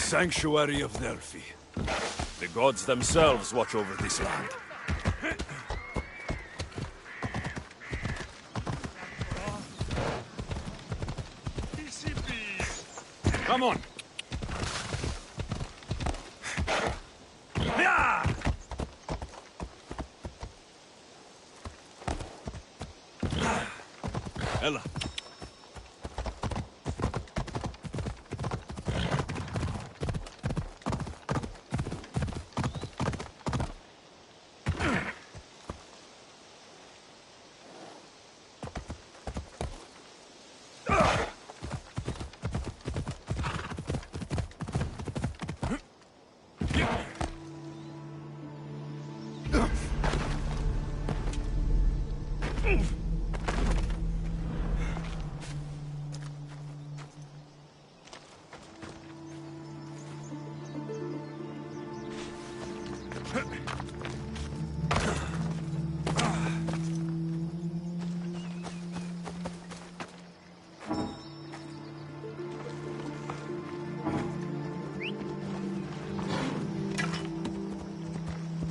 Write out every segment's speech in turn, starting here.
sanctuary of Delphi. The gods themselves watch over this land. Come on! Ella.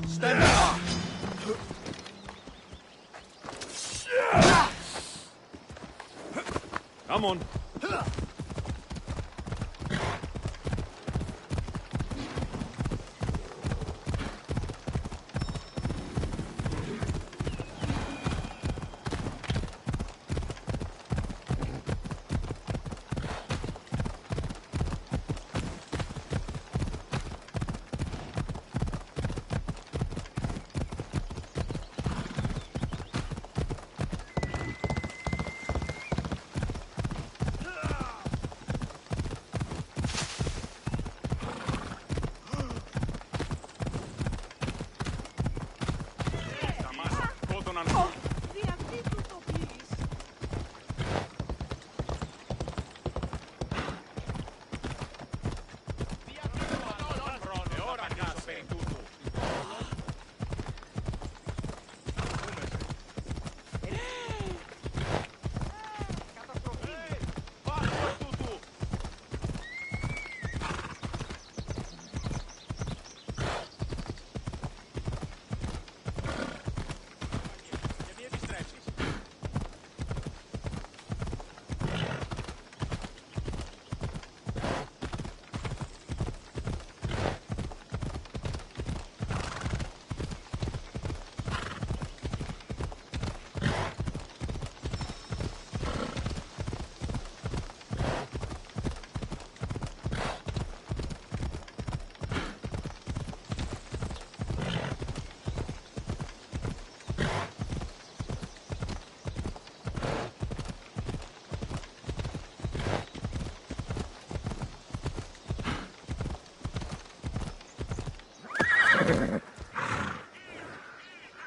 Stand up! Come on.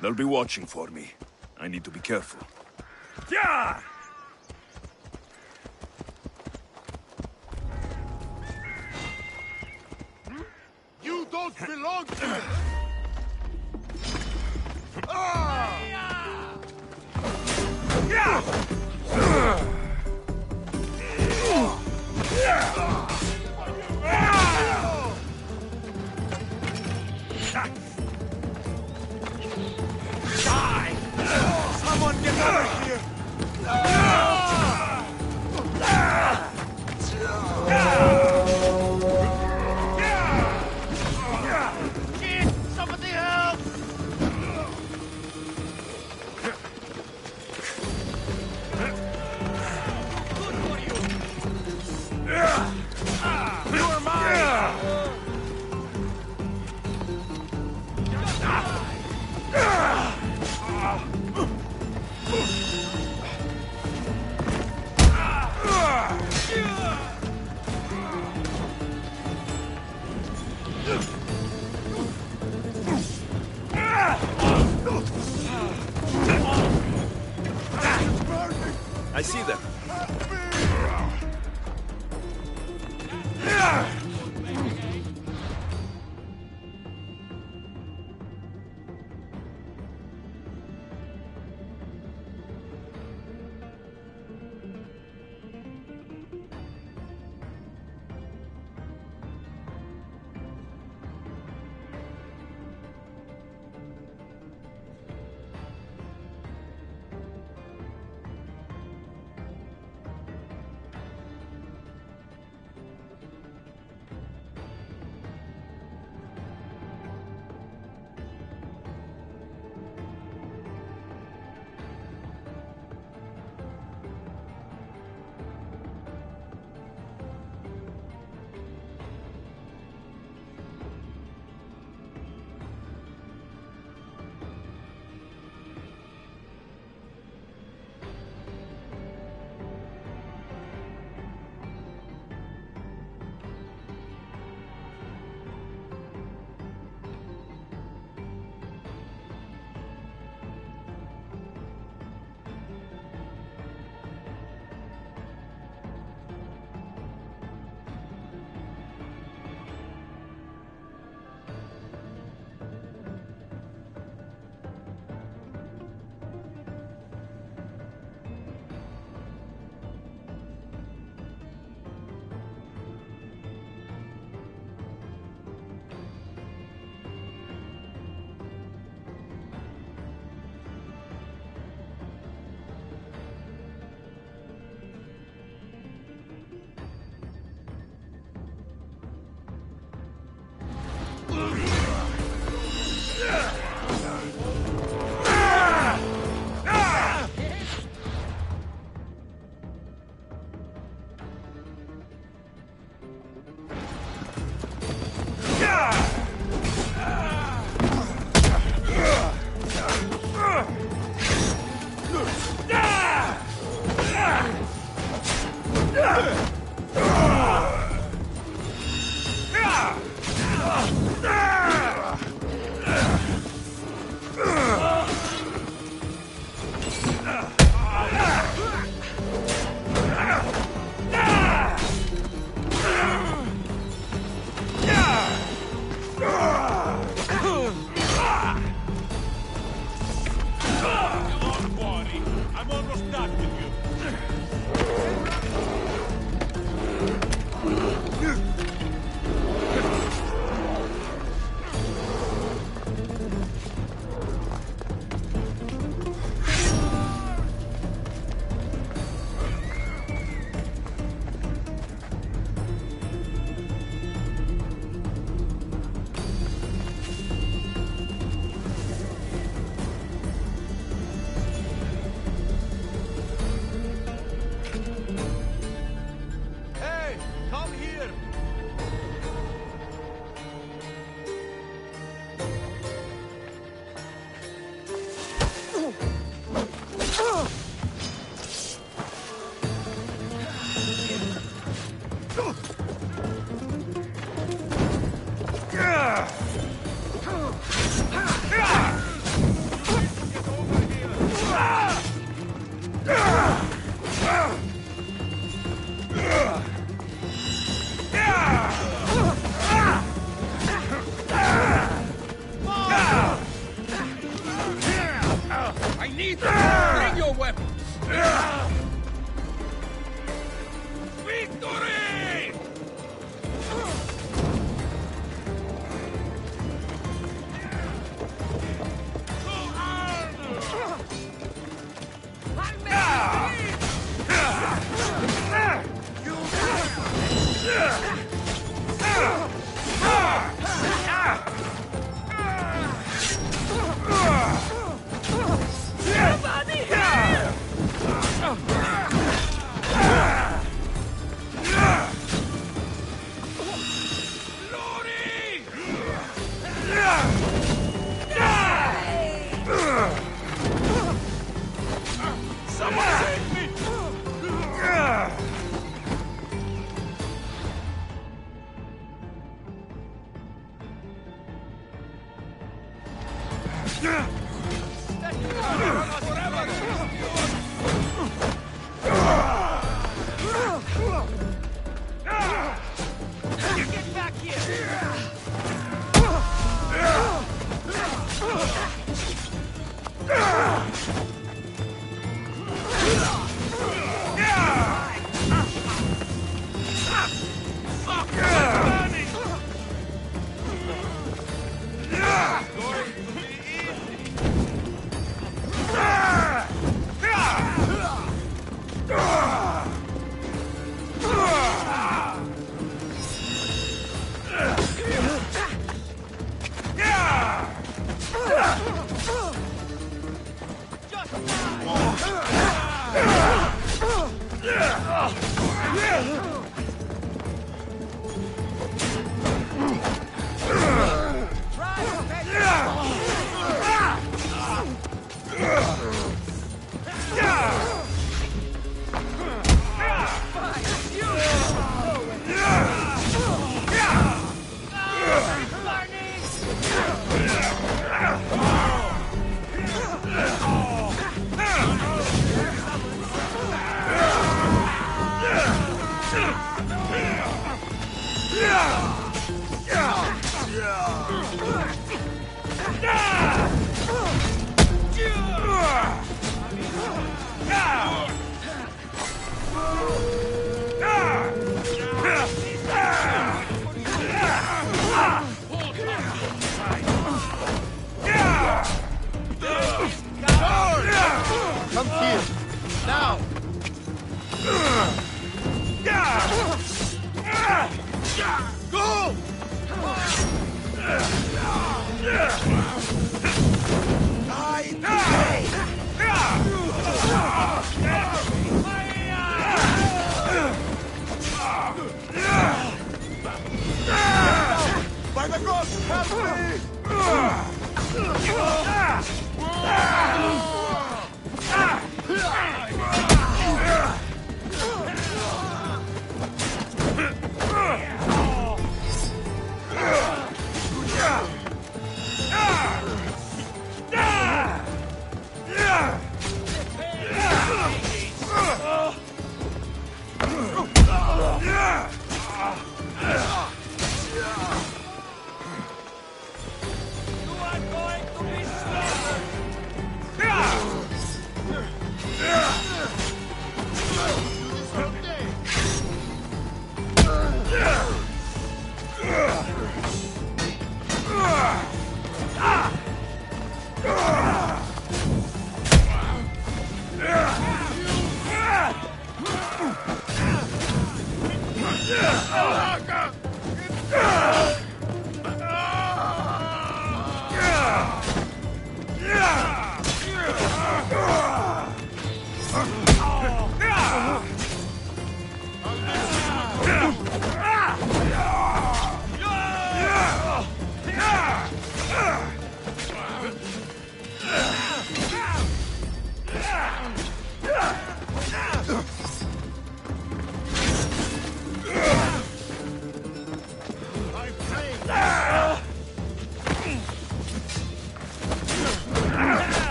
They'll be watching for me. I need to be careful. Yeah! You don't belong here! Ah! Yeah! Someone get over here!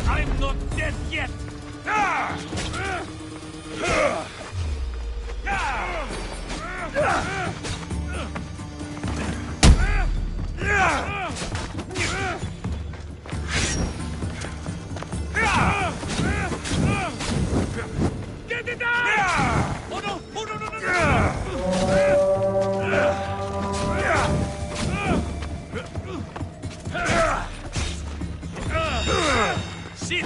I'm not dead yet! Get it down! Oh no! Oh no, no, no, no! Shit!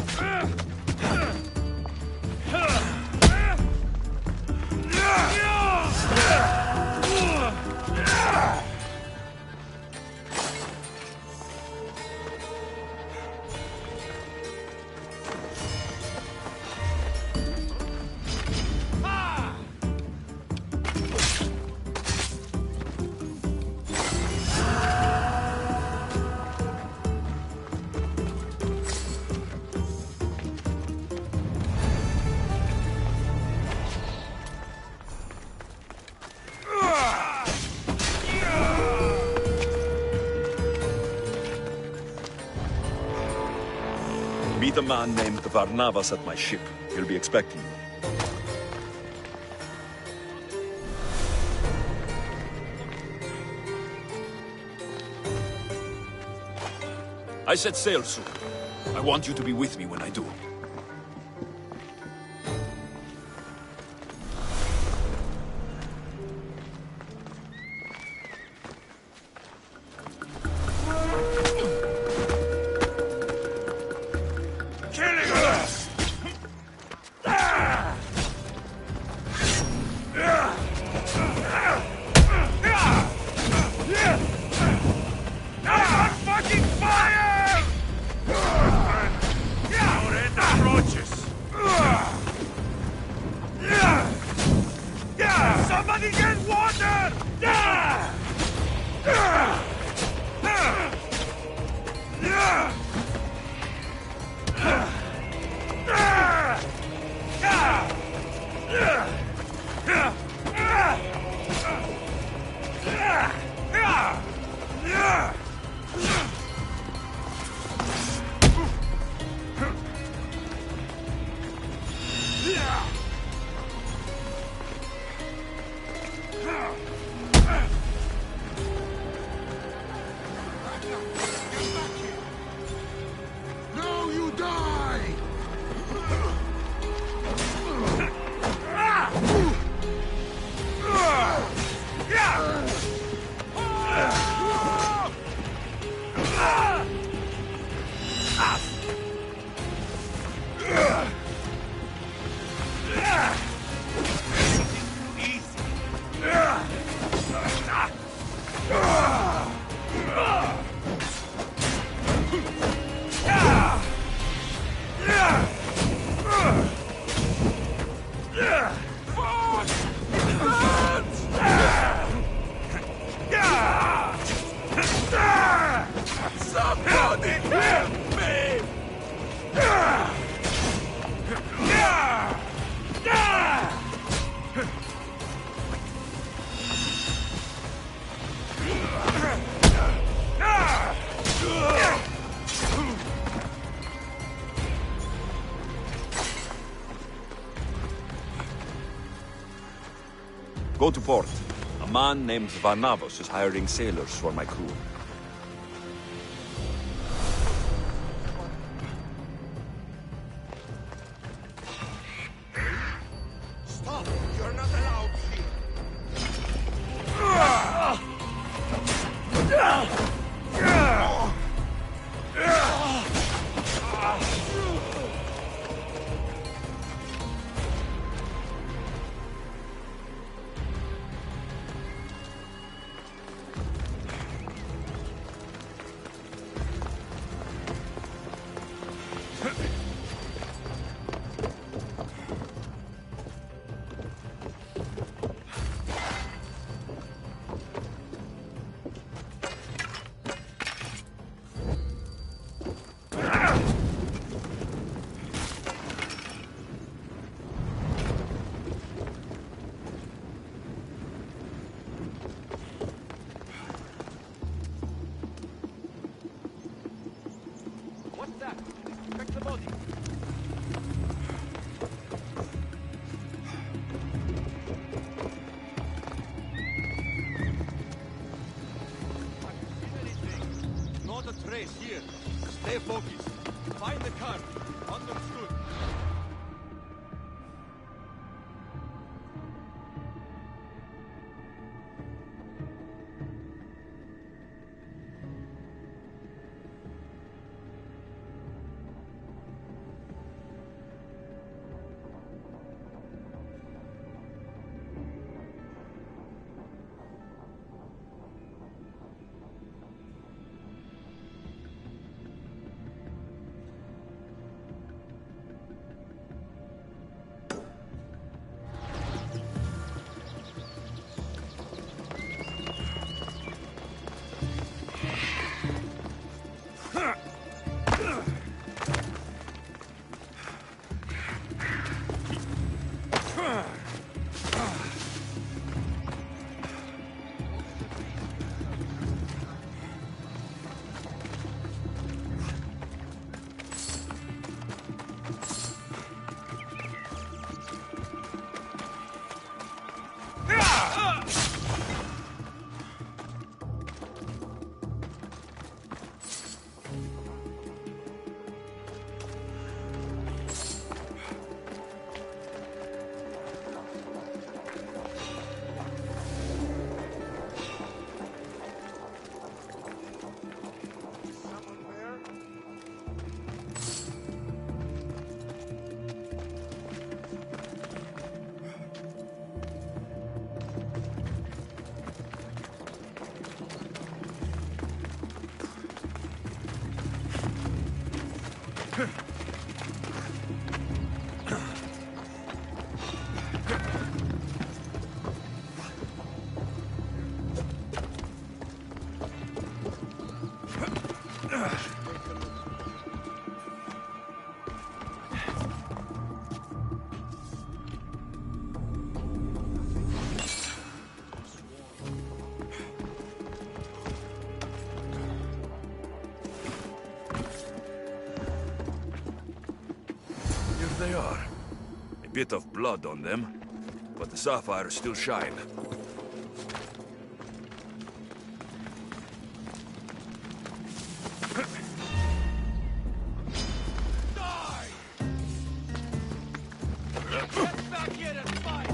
Meet a man named Varnavas at my ship. He'll be expecting you. I set sail soon. I want you to be with me when I do. Somebody get water! Somebody help me! Go to port. A man named Varnavos is hiring sailors for my crew. Stop! You're not allowed here! What's that? Check the body. Not a trace here. Stay focused. Find the car. Understood. They are. A bit of blood on them, but the sapphires still shine. Get back here and fight!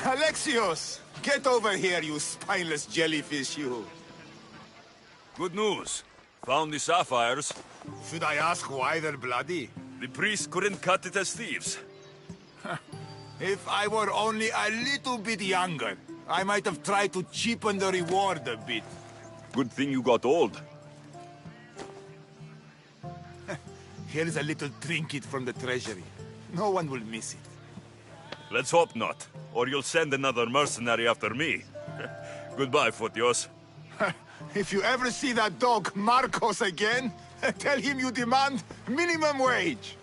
Alexios! Get over here, you spineless jellyfish, you! Good news. Found the sapphires. Should I ask why they're bloody? The priest couldn't cut it as thieves. If I were only a little bit younger, I might have tried to cheapen the reward a bit. Good thing you got old. Here's a little trinket from the treasury. No one will miss it. Let's hope not, or you'll send another mercenary after me. Goodbye, Fotios. If you ever see that dog Marcos again, tell him you demand minimum wage.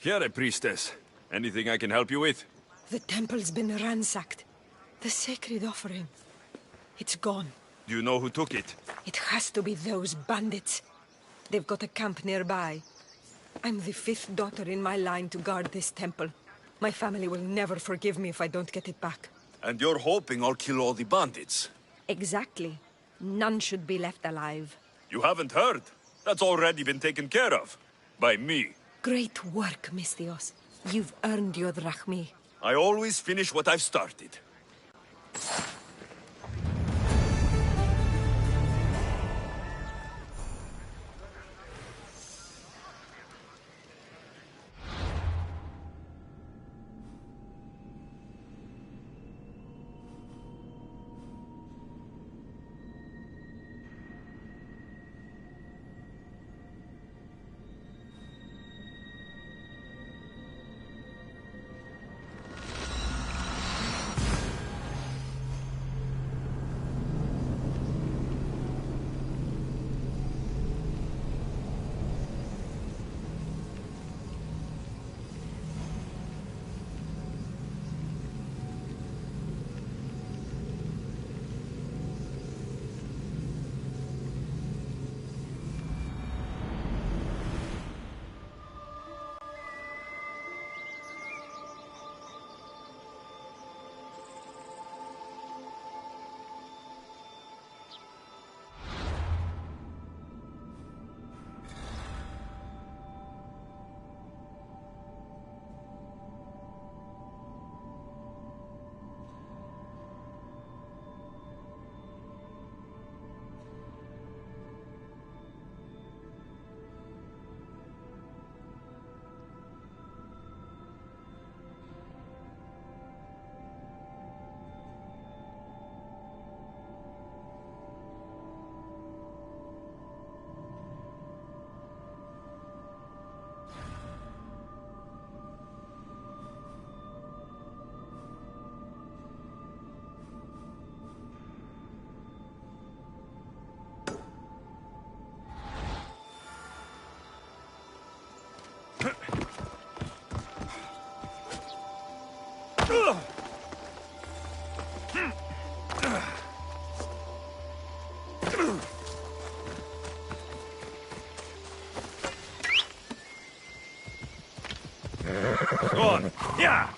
Here, priestess. Anything I can help you with? The temple's been ransacked. The sacred offering. It's gone. Do you know who took it? It has to be those bandits. They've got a camp nearby. I'm the 5th daughter in my line to guard this temple. My family will never forgive me if I don't get it back. And you're hoping I'll kill all the bandits? Exactly. None should be left alive. You haven't heard? That's already been taken care of. By me. Great work, Misthios. You've earned your drachmi. I always finish what I've started. Go on. Yeah.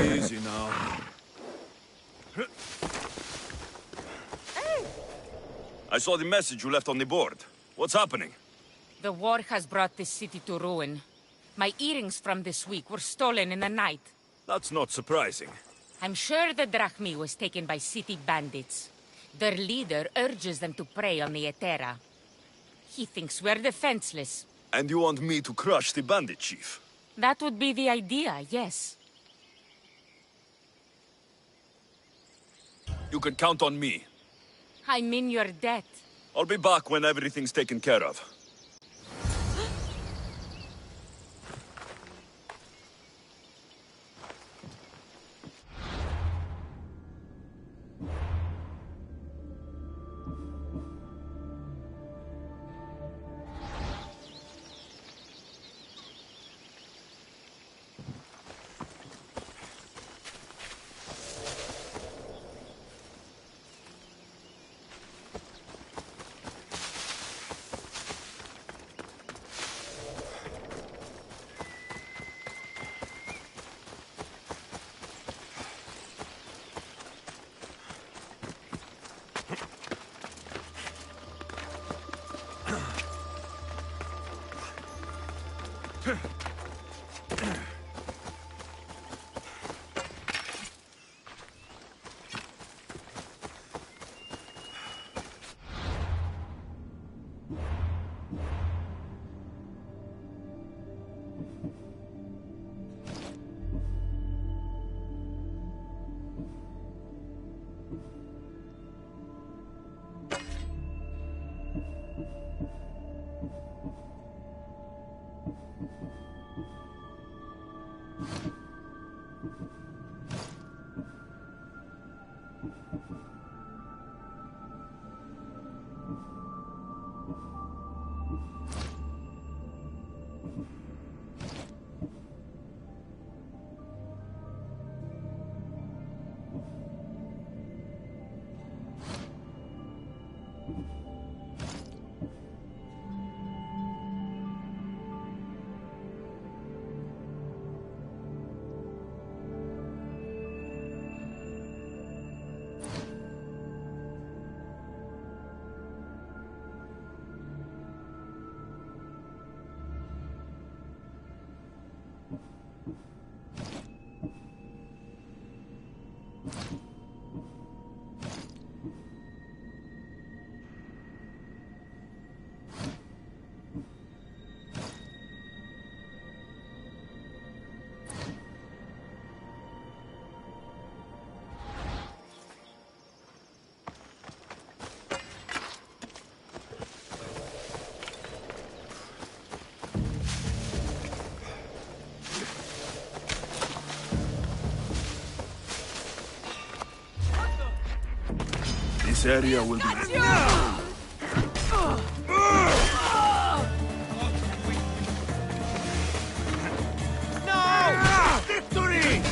Easy now. I saw the message you left on the board. What's happening? The war has brought this city to ruin. My earrings from this week were stolen in the night. That's not surprising. I'm sure the drachmi was taken by city bandits. Their leader urges them to prey on the Etera. He thinks we're defenseless. And you want me to crush the bandit chief? That would be the idea, yes. You can count on me. I'm in your debt. I'll be back when everything's taken care of. This area will be... Victory!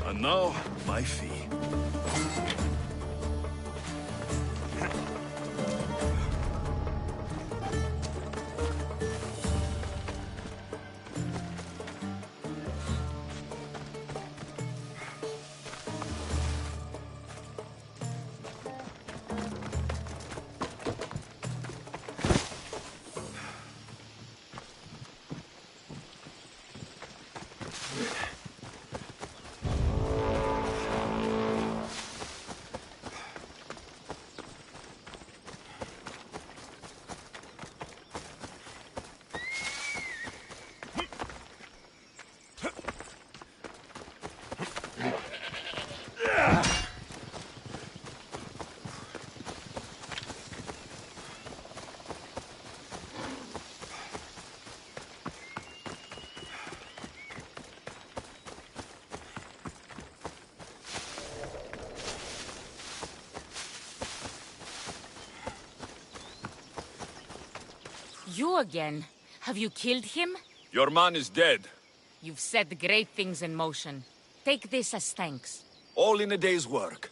And now, my fee. You again? Have you killed him? Your man is dead. You've set great things in motion. Take this as thanks. All in a day's work.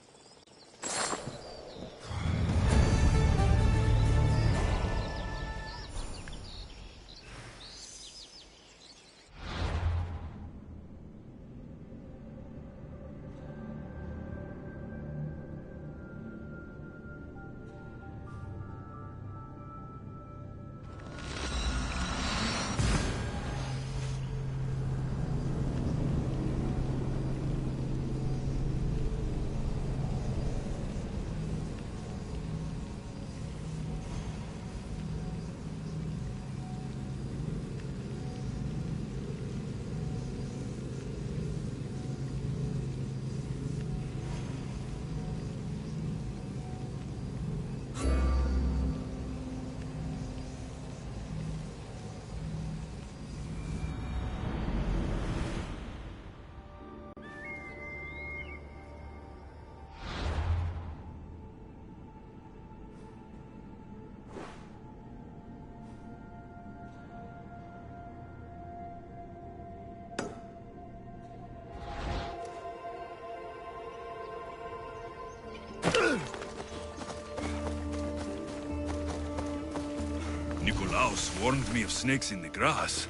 Nikolaus warned me of snakes in the grass,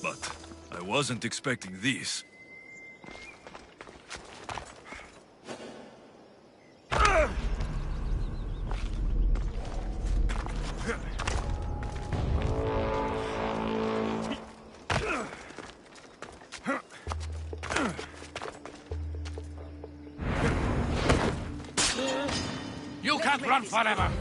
but I wasn't expecting this. You can't run forever!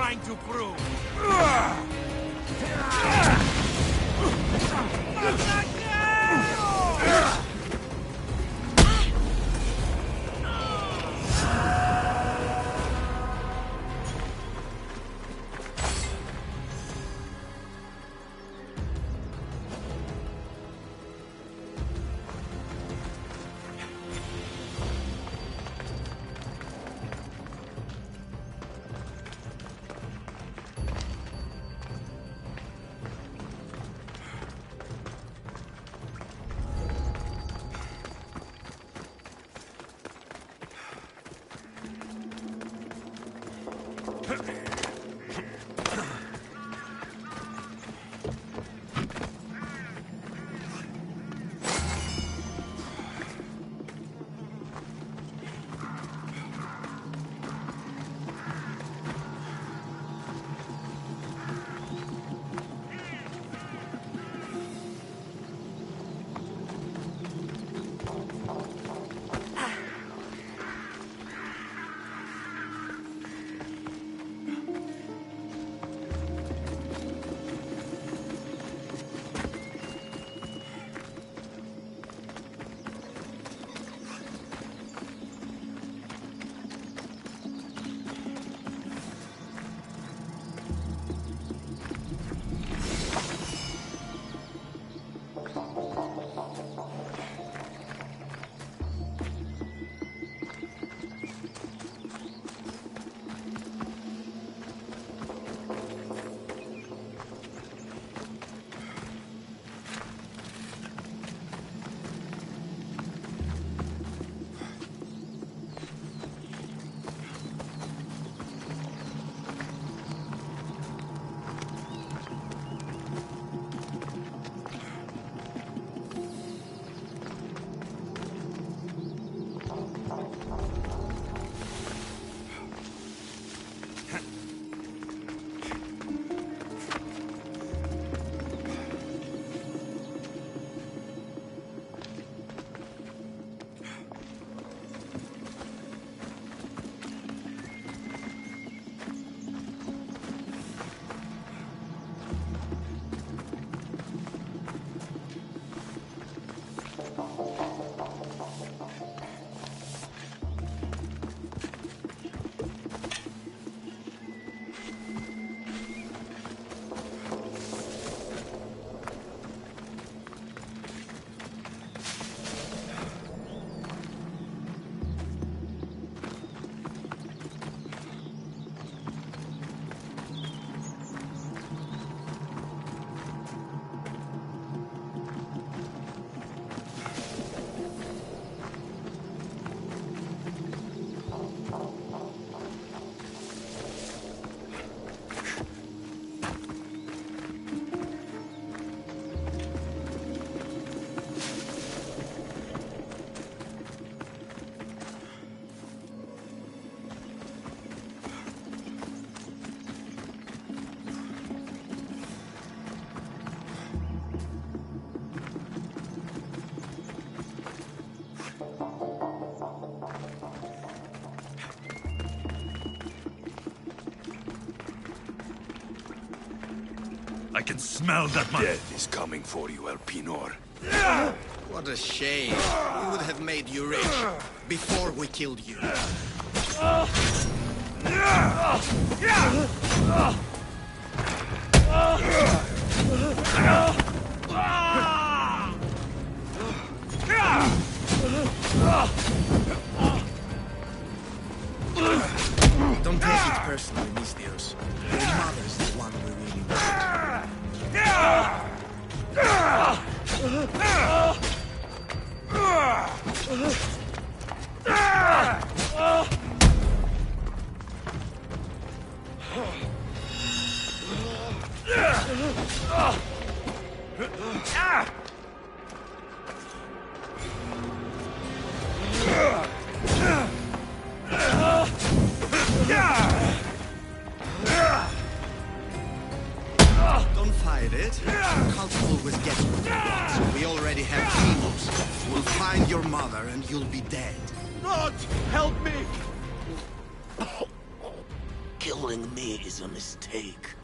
trying to prove? I can smell that my death is coming for you, El Pinor. What a shame. We would have made you rich before we killed you. Don't take it personally, Mistios. Your mother's the one we really want. Don't fight it. Cult will always get what they want, so we already have demos. We'll find your mother and you'll be dead. Not! Help me! Kill Following me is a mistake.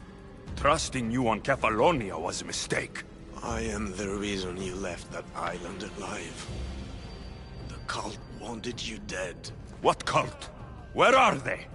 Trusting you on Kefalonia was a mistake. I am the reason you left that island alive. The cult wanted you dead. What cult? Where are they?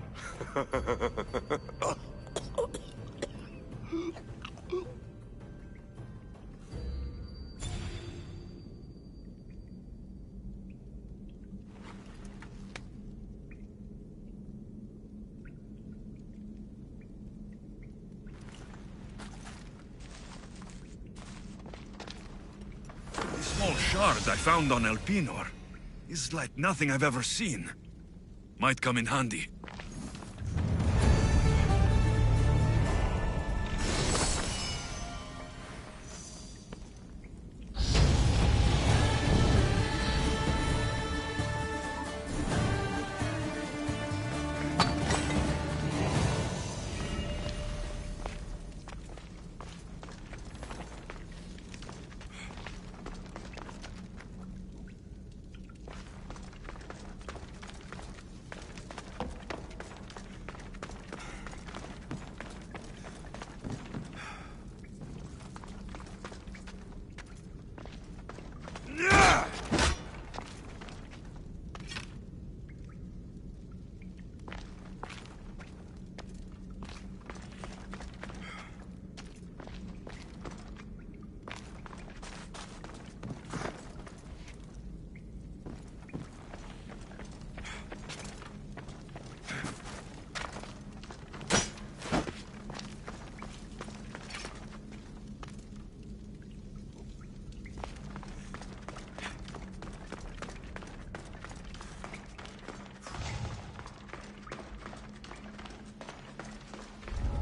The small shard I found on Elpinor is like nothing I've ever seen. Might come in handy.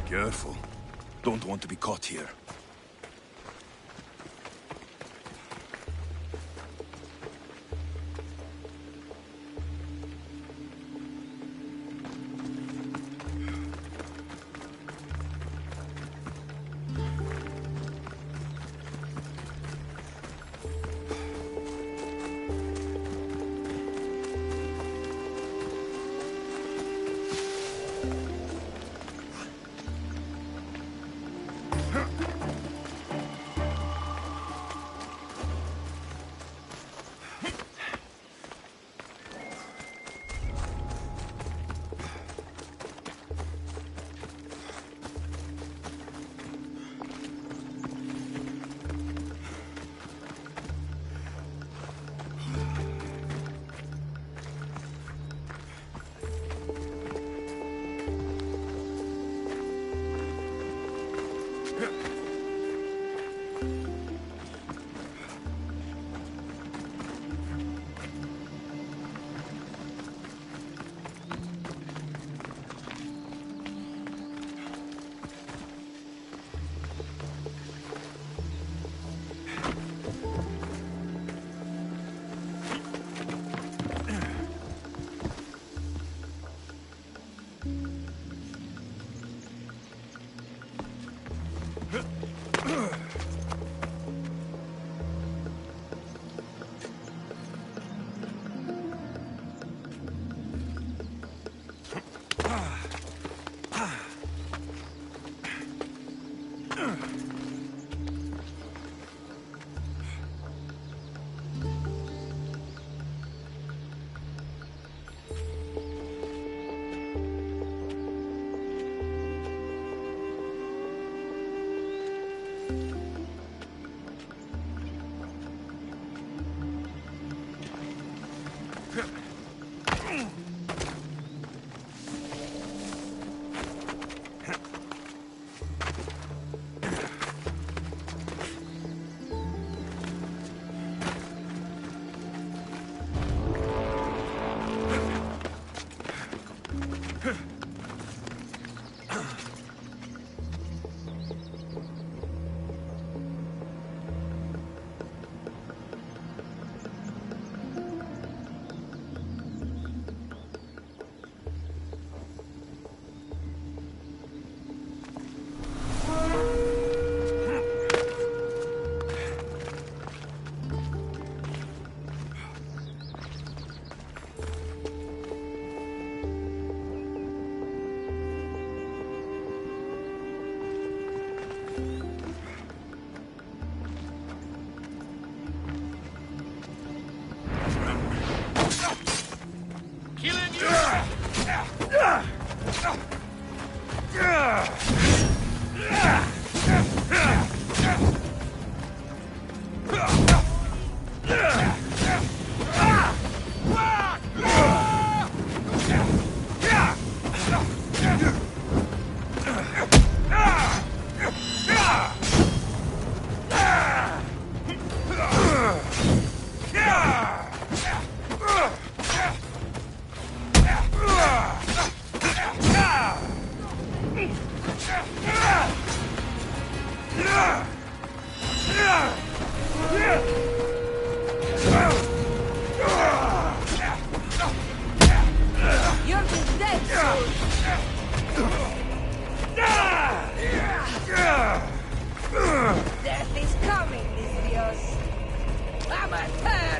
Careful. Don't want to be caught here. Death is coming, mis Dios. Amateur!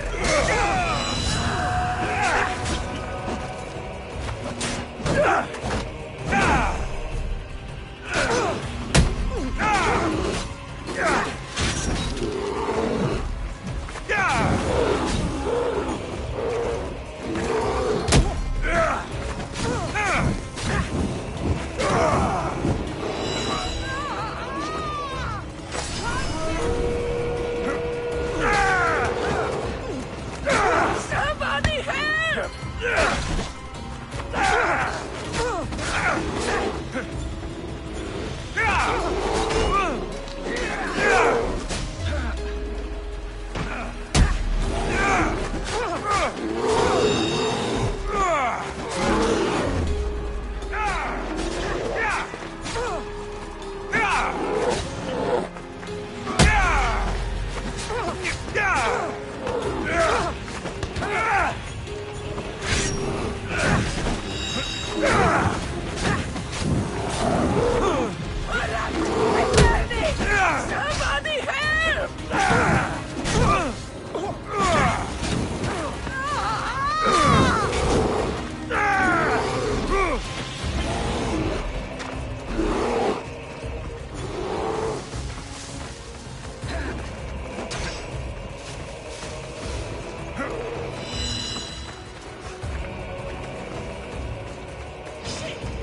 Somebody help! Somebody help!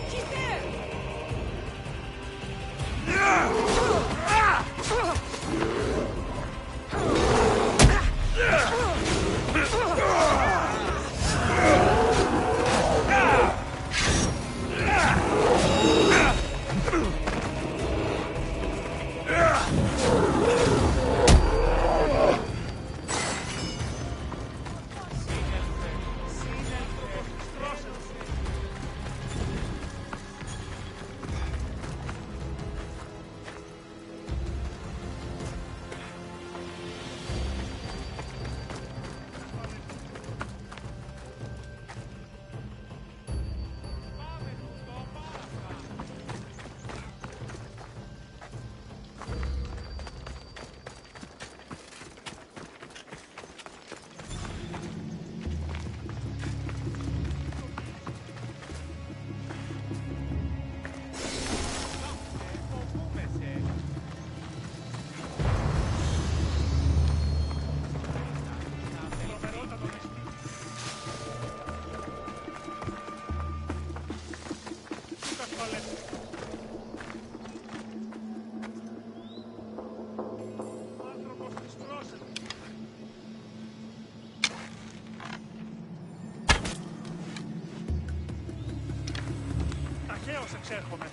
She's there! Ταχαίως εξέρχομαι.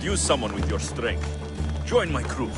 use someone with your strength. Join my crew.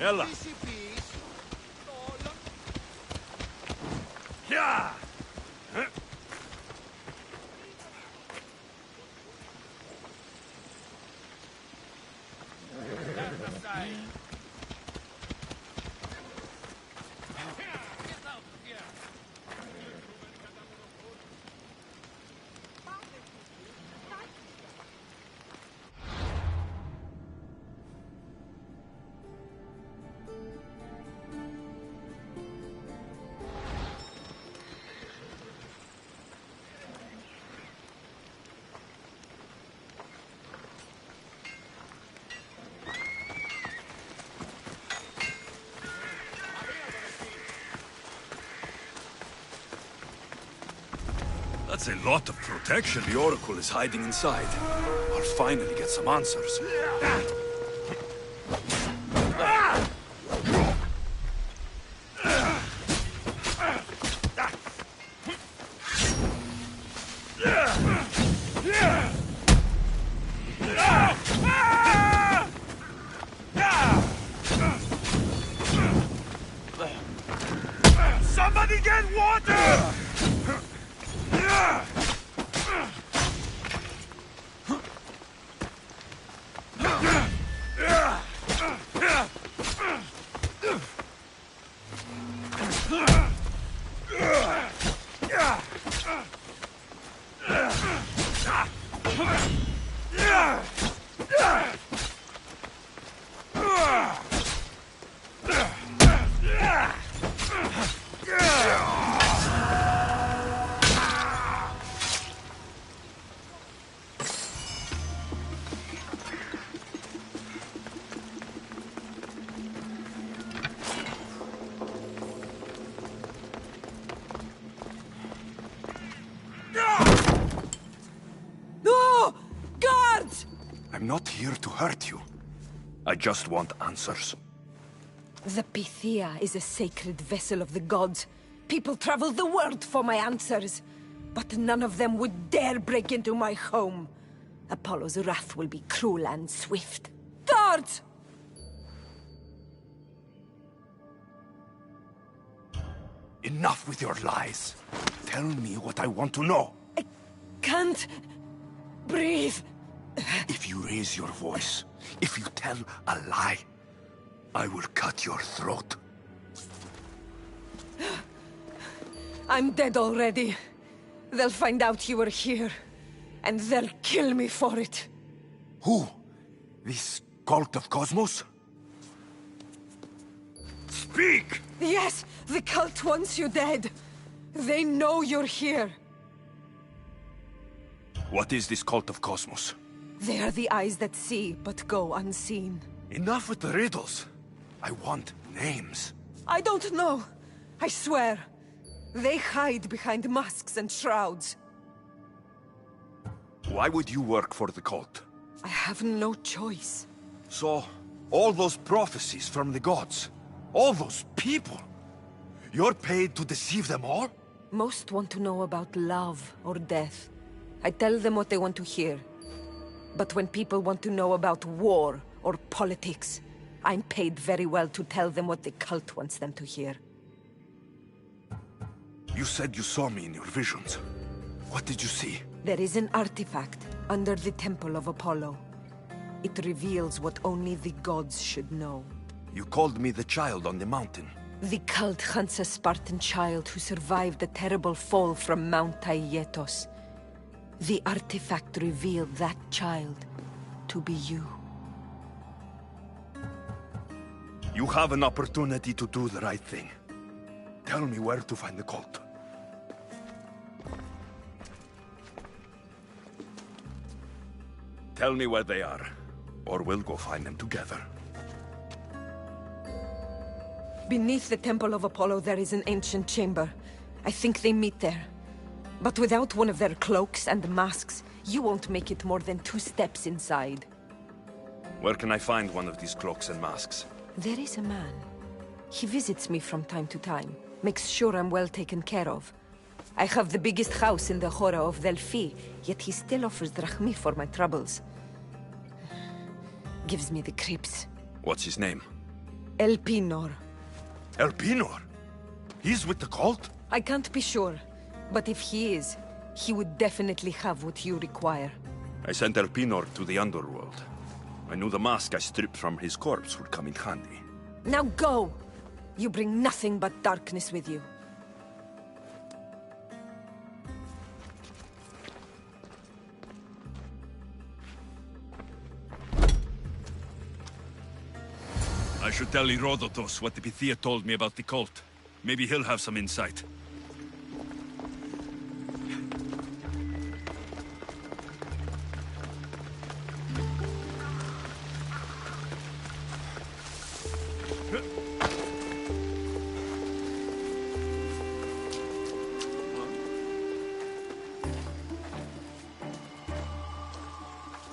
Ella. Yeah. That's a lot of protection the Oracle is hiding inside. I'll finally get some answers. Somebody get water! No! Guards! I'm not here to hurt you. I just want answers. The Pythia is a sacred vessel of the gods. People travel the world for my answers. But none of them would dare break into my home. Apollo's wrath will be cruel and swift. Guards! Enough with your lies. Tell me what I want to know. I can't breathe. If you raise your voice, if you tell a lie, I will cut your throat. I'm dead already. They'll find out you were here, and they'll kill me for it. Who? This cult of Cosmos? Speak! Yes, the cult wants you dead. They know you're here. What is this cult of Cosmos? They are the eyes that see, but go unseen. Enough with the riddles. I want names. I don't know. I swear. They hide behind masks and shrouds. Why would you work for the cult? I have no choice. So, all those prophecies from the gods, all those people, you're paid to deceive them all? Most want to know about love or death. I tell them what they want to hear. But when people want to know about war or politics, I'm paid very well to tell them what the cult wants them to hear. You said you saw me in your visions. What did you see? There is an artifact under the temple of Apollo. It reveals what only the gods should know. You called me the child on the mountain. The cult hunts a Spartan child who survived a terrible fall from Mount Aietos. The artifact revealed that child to be you. You have an opportunity to do the right thing. Tell me where to find the cult. Tell me where they are, or we'll go find them together. Beneath the Temple of Apollo there is an ancient chamber. I think they meet there. But without one of their cloaks and masks, you won't make it more than 2 steps inside. Where can I find one of these cloaks and masks? There is a man. He visits me from time to time, makes sure I'm well taken care of. I have the biggest house in the Hora of Delphi, yet he still offers drachmi for my troubles. Gives me the creeps. What's his name? Elpinor. Elpinor? He's with the cult? I can't be sure, but if he is, he would definitely have what you require. I sent Elpinor to the underworld. I knew the mask I stripped from his corpse would come in handy. Now go! You bring nothing but darkness with you. I should tell Herodotus what the Pythia told me about the cult. Maybe he'll have some insight.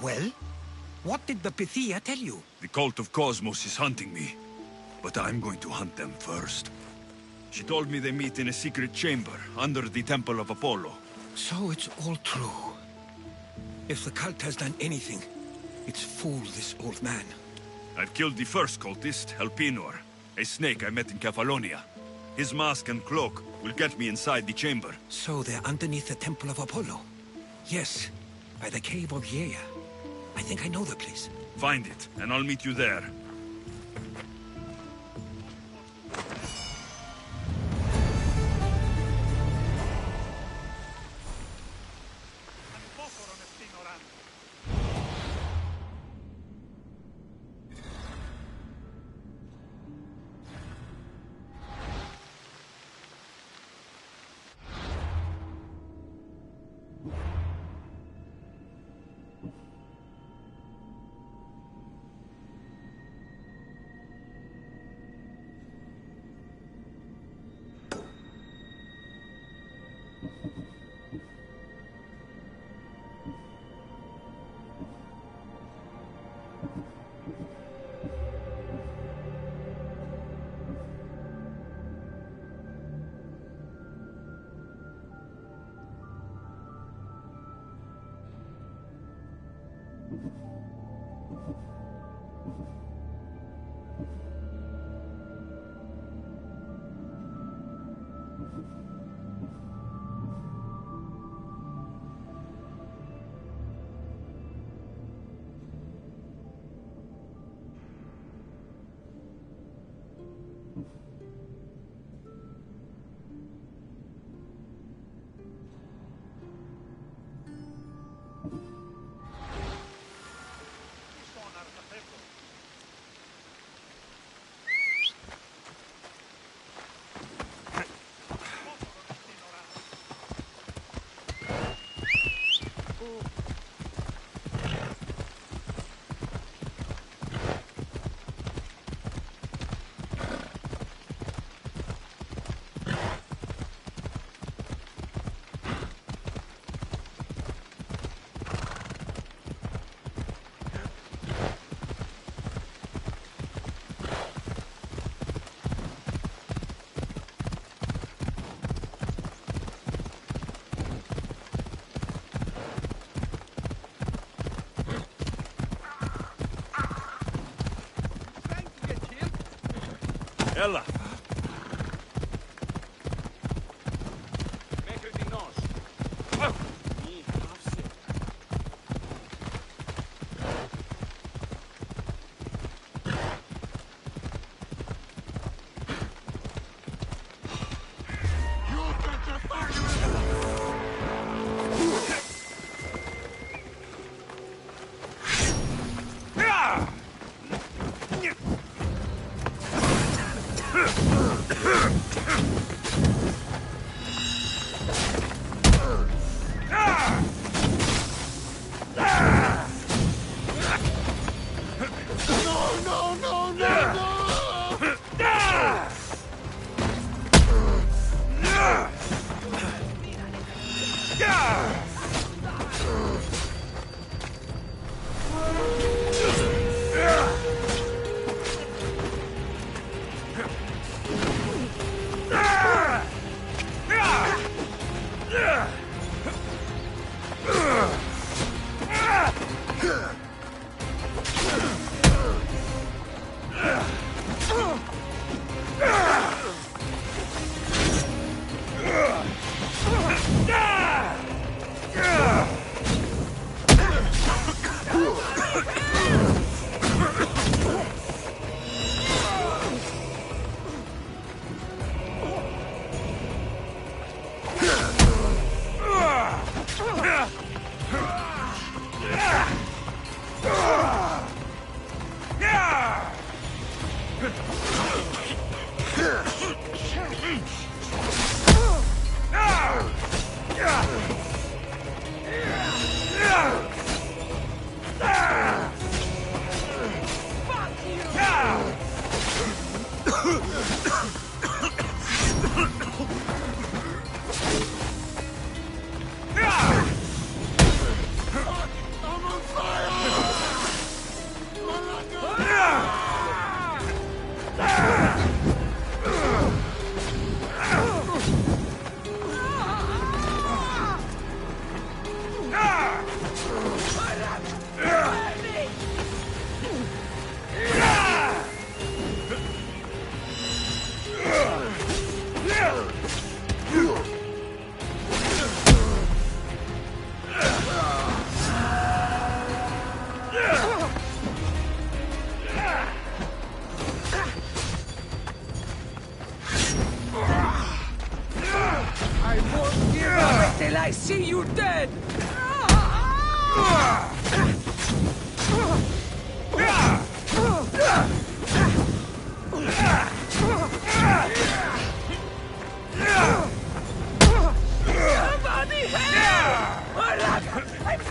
Well? What did the Pythia tell you? The cult of Cosmos is hunting me, but I'm going to hunt them first. She told me they meet in a secret chamber under the Temple of Apollo. So it's all true. If the cult has done anything, it's fooled this old man. I've killed the first cultist, Elpinor, a snake I met in Cephalonia. His mask and cloak will get me inside the chamber. So they're underneath the Temple of Apollo? Yes, by the cave of Yea. I think I know the place. Find it, and I'll meet you there. Ella! Till I see you dead! Somebody help! I'm burning!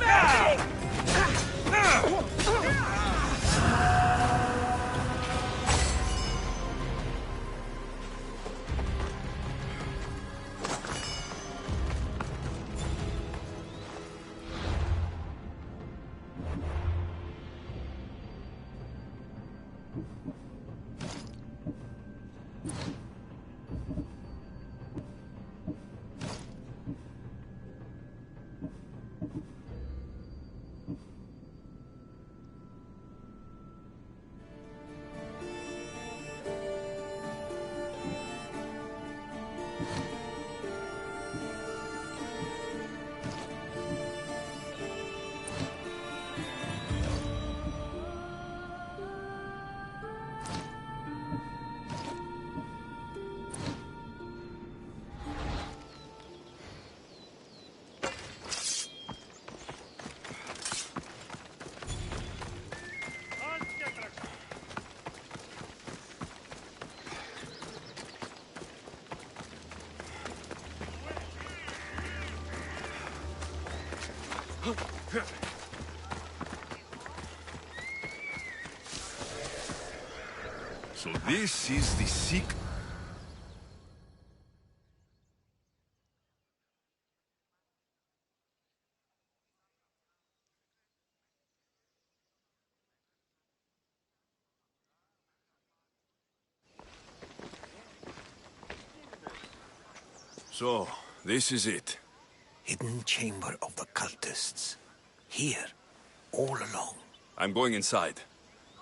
So this is the secret. So, this is it. Hidden chamber of the cultists. Here, all along. I'm going inside.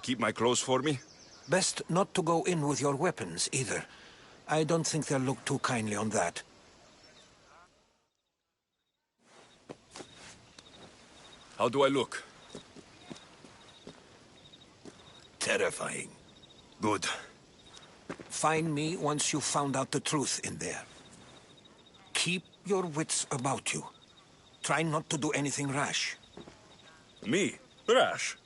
Keep my clothes for me? Best not to go in with your weapons, either. I don't think they'll look too kindly on that. How do I look? Terrifying. Good. Find me once you've found out the truth in there. Keep your wits about you. Try not to do anything rash. Me? Rash?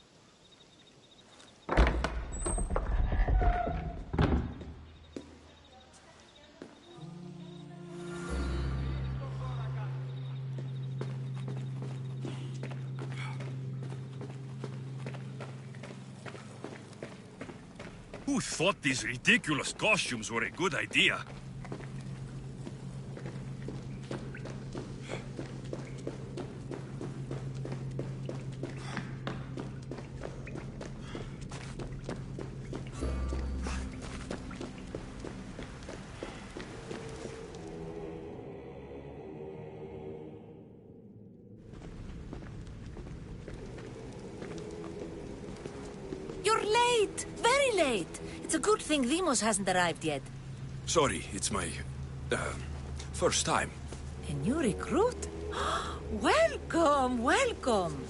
Who thought these ridiculous costumes were a good idea? You're late! Very late! It's a good thing Demos hasn't arrived yet. Sorry, it's my... first time. A new recruit? Welcome, welcome!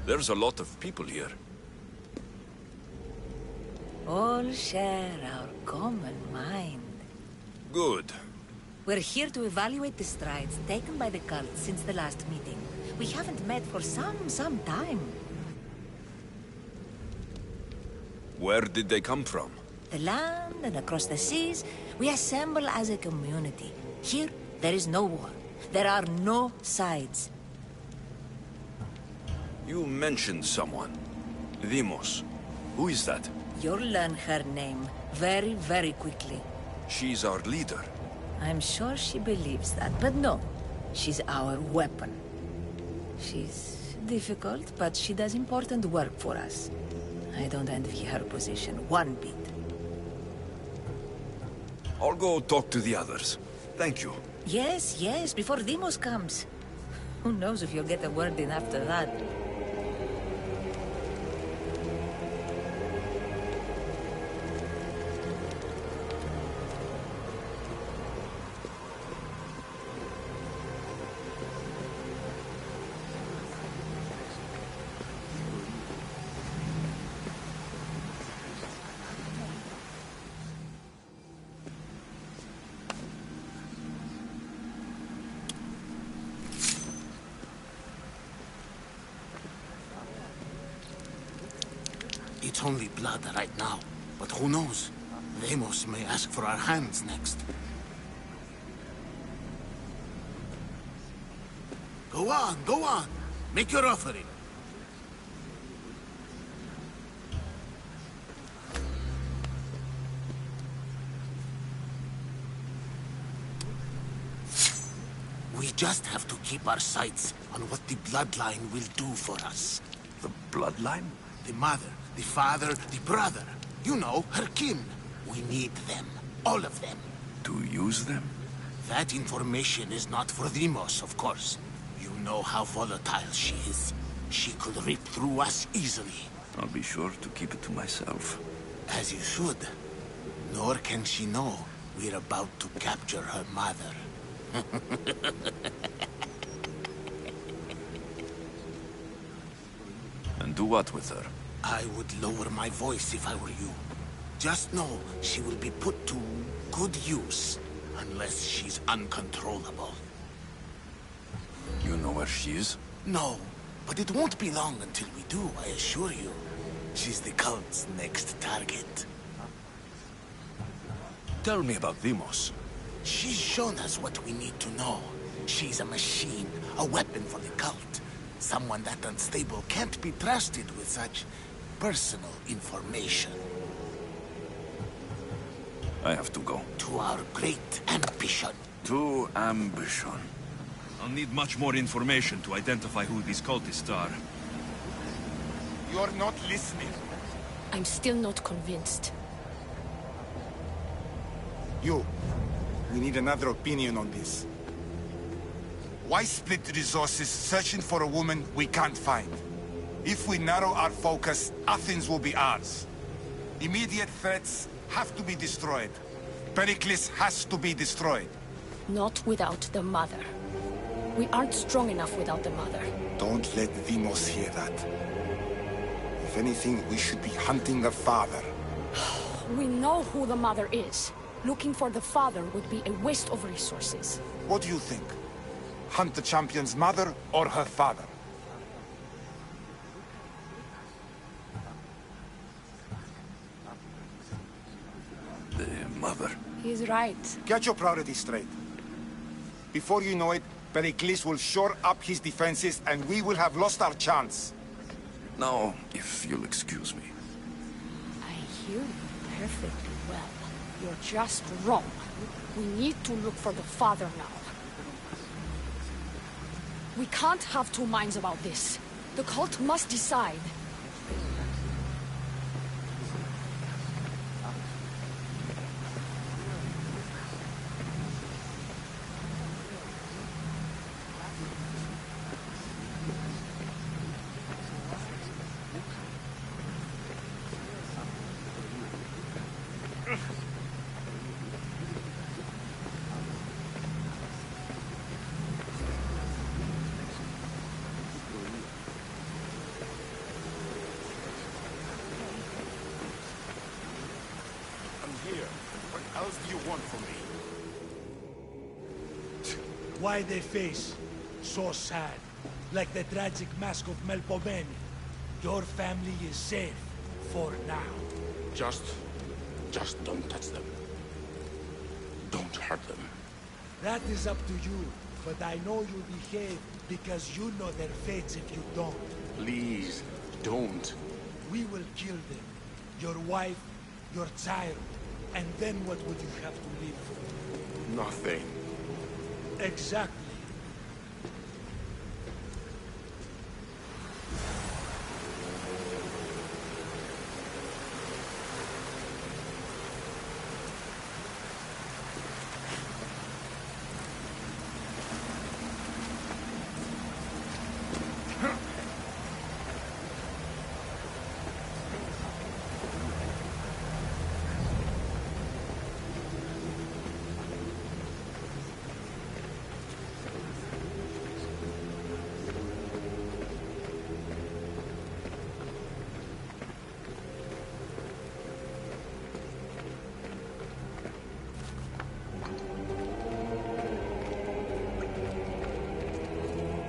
There's a lot of people here. All share our common mind. Good. We're here to evaluate the strides taken by the cult since the last meeting. We haven't met for some time. Where did they come from? the land and across the seas, we assemble as a community. Here, there is no war. There are no sides. You mentioned someone. Dimos. Who is that? You'll learn her name very, very quickly. She's our leader. I'm sure she believes that, but no. She's our weapon. She's difficult, but she does important work for us. I don't envy her position one bit. I'll go talk to the others. Thank you. Yes, yes, before Demos comes. Who knows if you'll get a word in after that. It's only blood right now, but who knows? Demos may ask for our hands next. Go on, go on. Make your offering. We just have to keep our sights on what the bloodline will do for us. The bloodline? The mother, the father, the brother. You know, her kin. We need them. All of them. To use them? That information is not for Demos, of course. You know how volatile she is. She could rip through us easily. I'll be sure to keep it to myself. As you should. Nor can she know we're about to capture her mother. And do what with her? I would lower my voice if I were you. Just know she will be put to good use, unless she's uncontrollable. You know where she is? No, but it won't be long until we do, I assure you. She's the cult's next target. Tell me about Demos. She's shown us what we need to know. She's a machine, a weapon for the cult. Someone that unstable can't be trusted with such personal information. I have to go. To our great ambition. To ambition. I'll need much more information to identify who these cultists are. You're not listening. I'm still not convinced. You. We need another opinion on this. Why split resources searching for a woman we can't find? If we narrow our focus, Athens will be ours. Immediate threats have to be destroyed. Pericles has to be destroyed. Not without the mother. We aren't strong enough without the mother. Don't let Demos hear that. If anything, we should be hunting the father. We know who the mother is. Looking for the father would be a waste of resources. What do you think? Hunt the champion's mother or her father? The mother. He's right. Get your priorities straight. Before you know it, Pericles will shore up his defenses and we will have lost our chance. Now, if you'll excuse me. I hear you perfectly well. You're just wrong. We need to look for the father now. We can't have two minds about this. The cult must decide. What else do you want from me? Why they face so sad, like the tragic mask of Melpomene. Your family is safe for now. Just Just don't touch them. Don't hurt them. That is up to you, but I know you'll behave because you know their fates if you don't. Please, don't. We will kill them. Your wife, your child, and then what would you have to live for? Nothing. Exactly.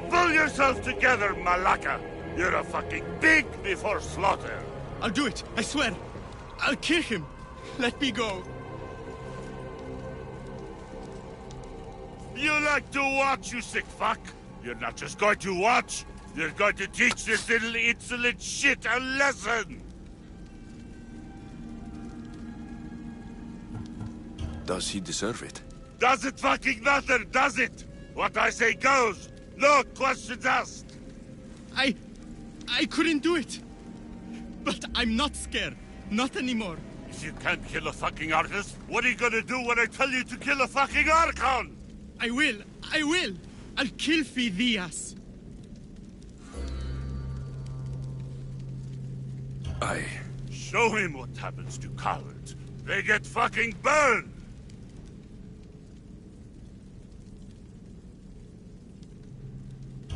Pull yourself together, Malaka! You're a fucking pig before slaughter! I'll do it, I swear! I'll kill him! Let me go! You like to watch, you sick fuck? You're not just going to watch, you're going to teach this little insolent shit a lesson! Does he deserve it? Does it fucking matter, does it? What I say goes! No questions asked! I couldn't do it! But I'm not scared. Not anymore. If you can't kill a fucking artist, what are you gonna do when I tell you to kill a fucking Archon? I will! I'll kill Phidias! Show him what happens to cowards. They get fucking burned!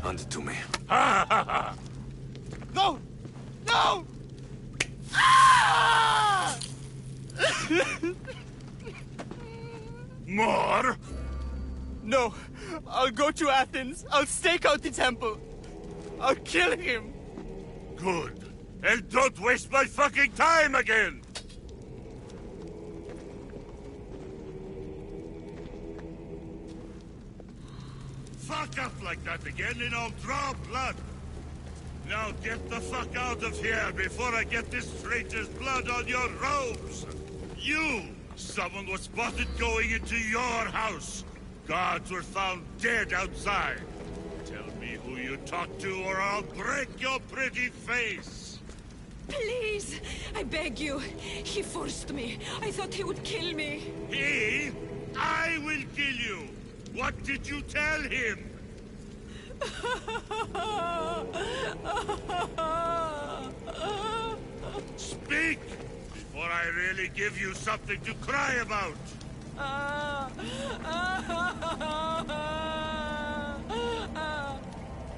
Hand it to me. Ha ha ha! No! No! Ah! More? No! I'll go to Athens. I'll stake out the temple. I'll kill him. Good. And don't waste my fucking time again! Fuck up like that again and I'll draw blood! Now get the fuck out of here before I get this traitor's blood on your robes! You! Someone was spotted going into your house! Guards were found dead outside! Tell me who you talked to or I'll break your pretty face! Please! I beg you! He forced me. I thought he would kill me. He? I will kill you! What did you tell him? Speak! Before I really give you something to cry about!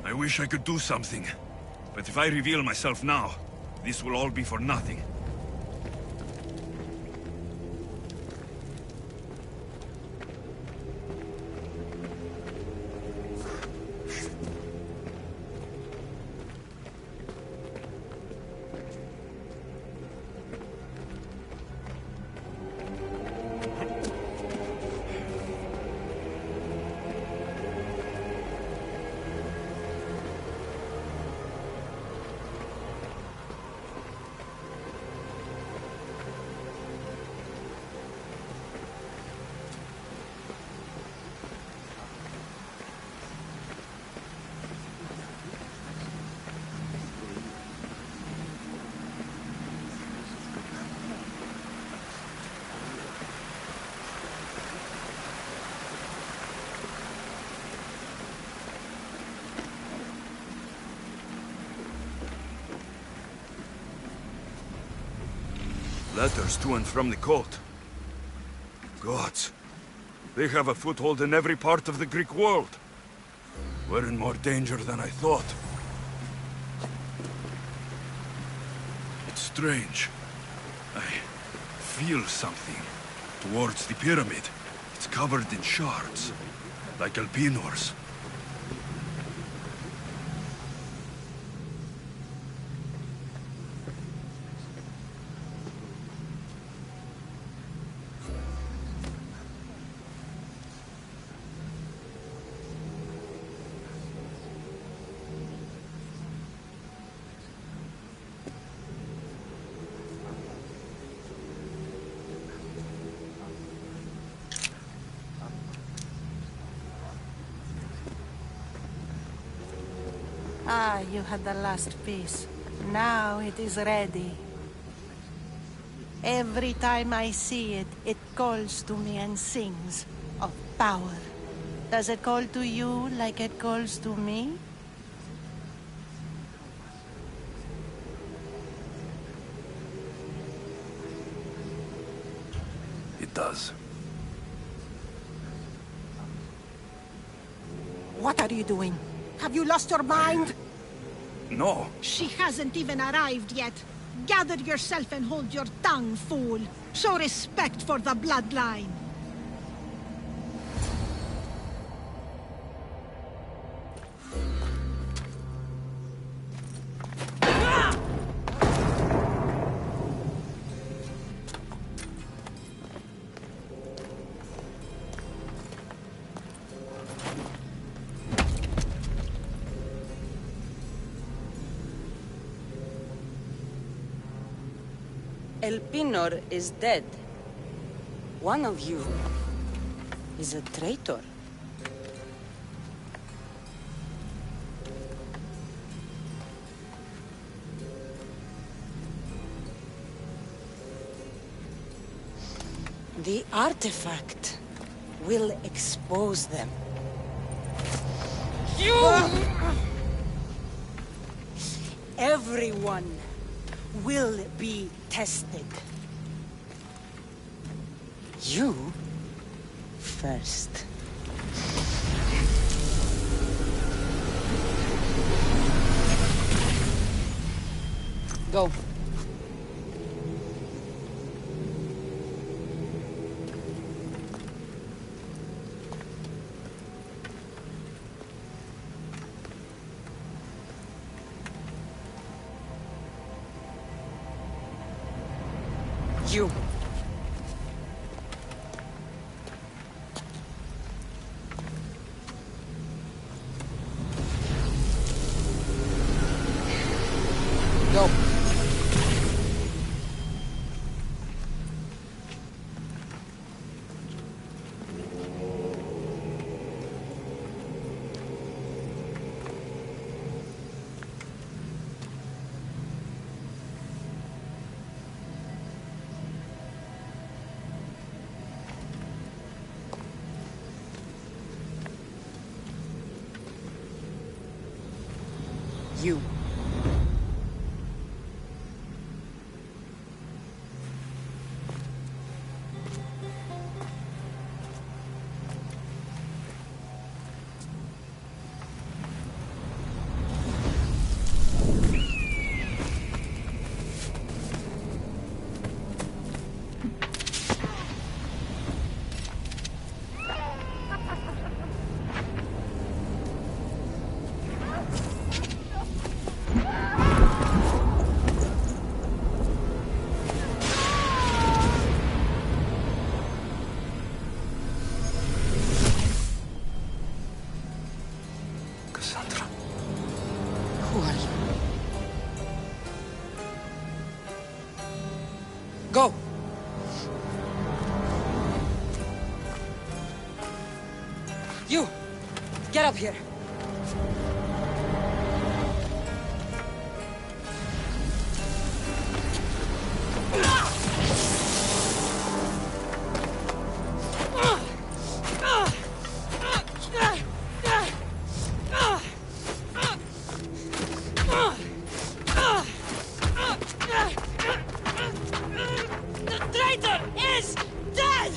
I wish I could do something. But if I reveal myself now, this will all be for nothing. Letters to and from the court. Gods. They have a foothold in every part of the Greek world. We're in more danger than I thought. It's strange. I feel something towards the pyramid. It's covered in shards, like Alpinors. Ah, you had the last piece. Now it is ready. Every time I see it, it calls to me and sings of power. Does it call to you like it calls to me? It does. What are you doing? Have you lost your mind? No. She hasn't even arrived yet. Gather yourself and hold your tongue, fool. Show respect for the bloodline. El Pinor is dead. One of you is a traitor. The artifact will expose them. You! Everyone will be tested. You first. Go. You. Go. You. Who are you? Go! You! Get up here! The traitor is dead!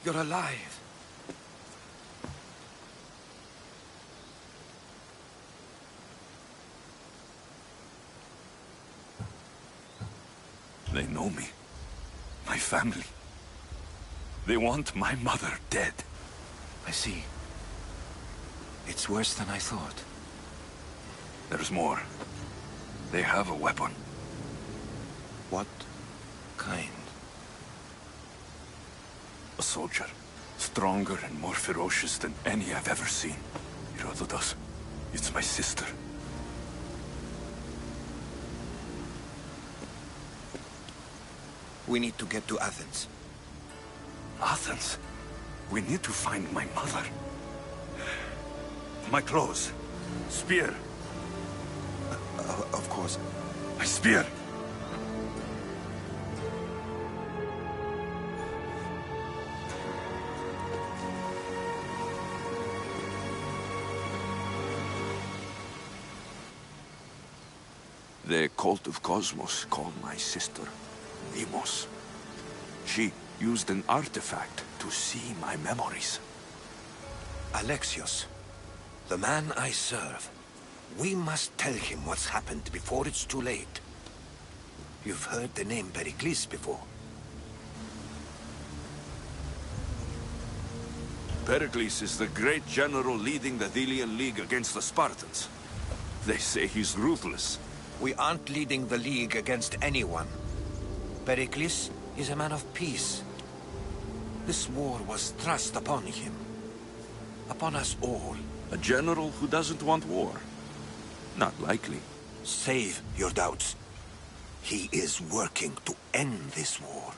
You're alive. They know me. My family. They want my mother dead. I see. It's worse than I thought. There's more. They have a weapon. What kind? A soldier. Stronger and more ferocious than any I've ever seen. Herodotus. It's my sister. We need to get to Athens. Athens? We need to find my mother. My clothes. Spear. Of course. My spear. The cult of Cosmos called my sister Deimos. She used an artifact to see my memories. Alexios, the man I serve. We must tell him what's happened before it's too late. You've heard the name Pericles before. Pericles is the great general leading the Delian League against the Spartans. They say he's ruthless. We aren't leading the League against anyone. Pericles is a man of peace. This war was thrust upon him. Upon us all. A general who doesn't want war? Not likely. Save your doubts. He is working to end this war.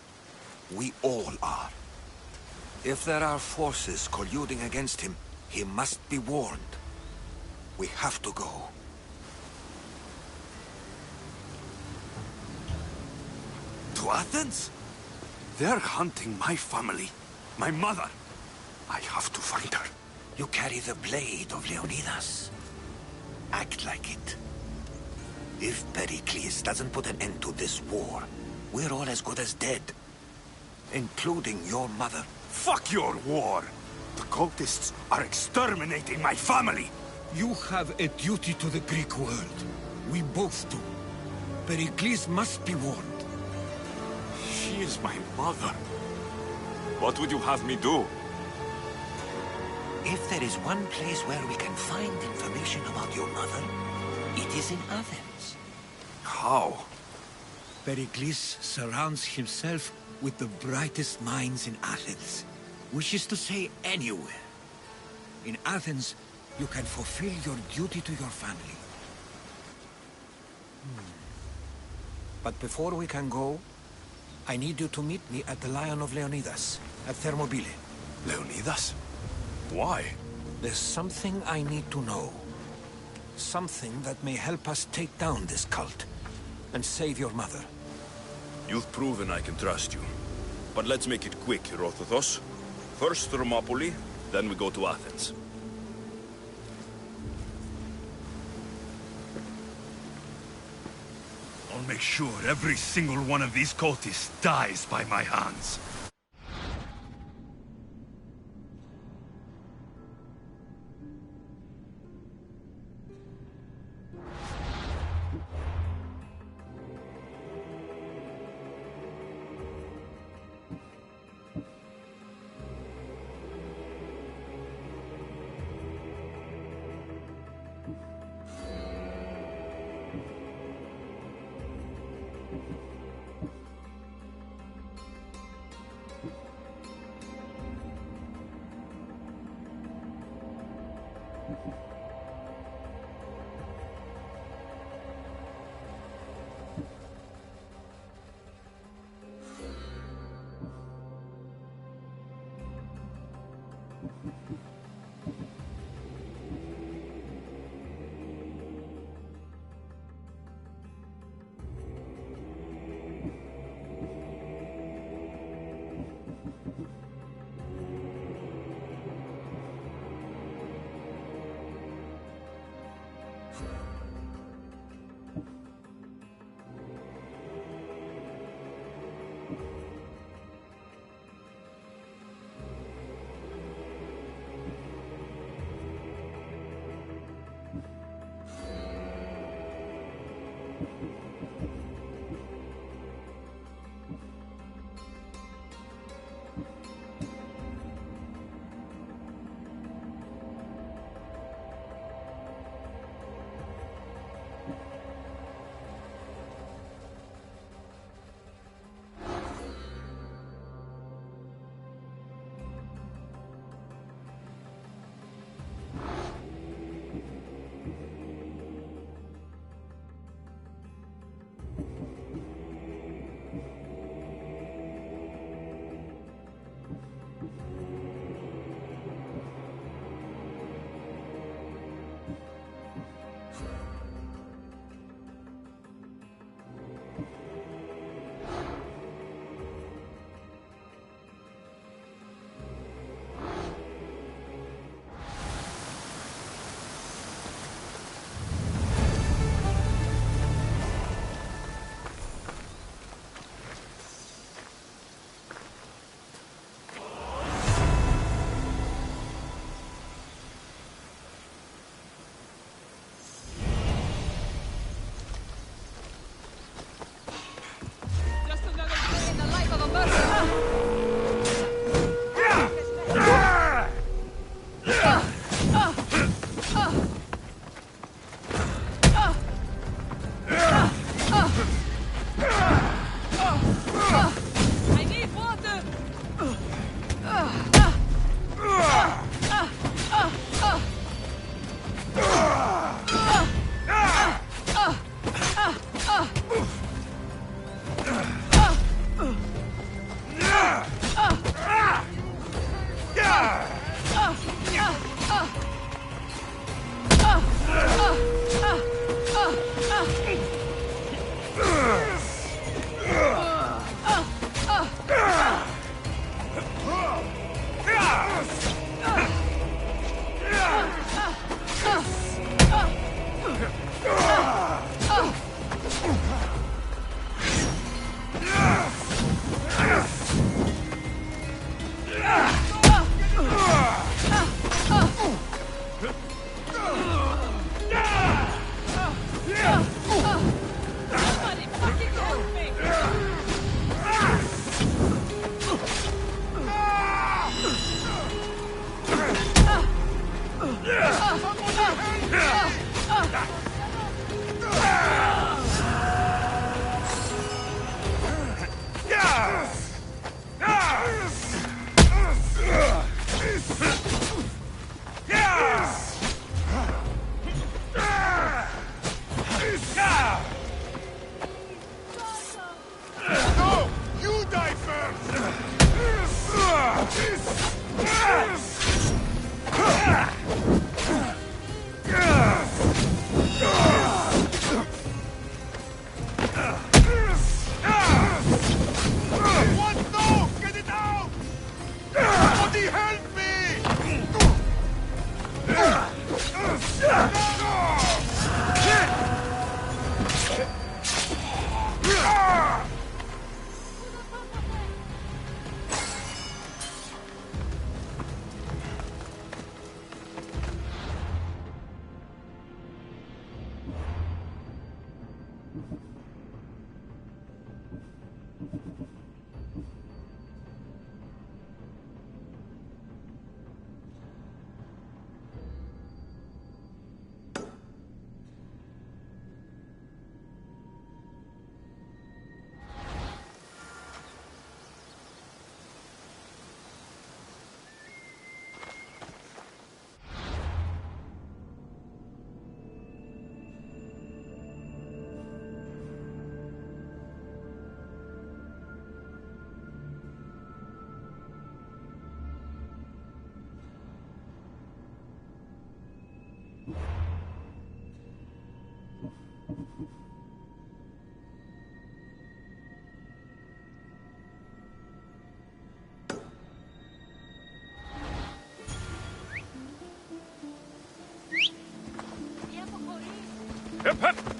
We all are. If there are forces colluding against him, he must be warned. We have to go. To Athens? They're hunting my family. My mother. I have to find her. You carry the blade of Leonidas. Act like it. If Pericles doesn't put an end to this war, we're all as good as dead. Including your mother. Fuck your war! The cultists are exterminating my family! You have a duty to the Greek world. We both do. Pericles must be warned. She is my mother. What would you have me do? If there is one place where we can find information about your mother, it is in Athens. How? Pericles surrounds himself with the brightest minds in Athens. Which is to say, anywhere. In Athens, you can fulfill your duty to your family. But before we can go, I need you to meet me at the Lion of Leonidas, at Thermopylae. Leonidas? Why? There's something I need to know. Something that may help us take down this cult, and save your mother. You've proven I can trust you. But let's make it quick, Herodotus. First Thermopylae, then we go to Athens. I'll make sure every single one of these cultists dies by my hands. Hip, hip!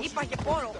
Υπάρχει πόνο.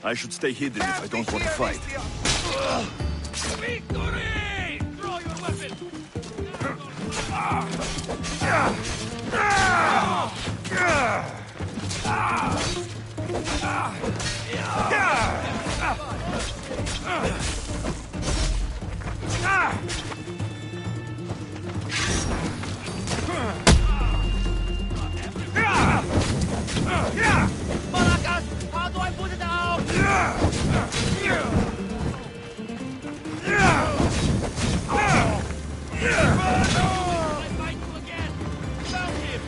I should stay hidden if I don't want to fight. Victory! Throw your weapon! Maracas, how do I put it out? I fight you again! Found him!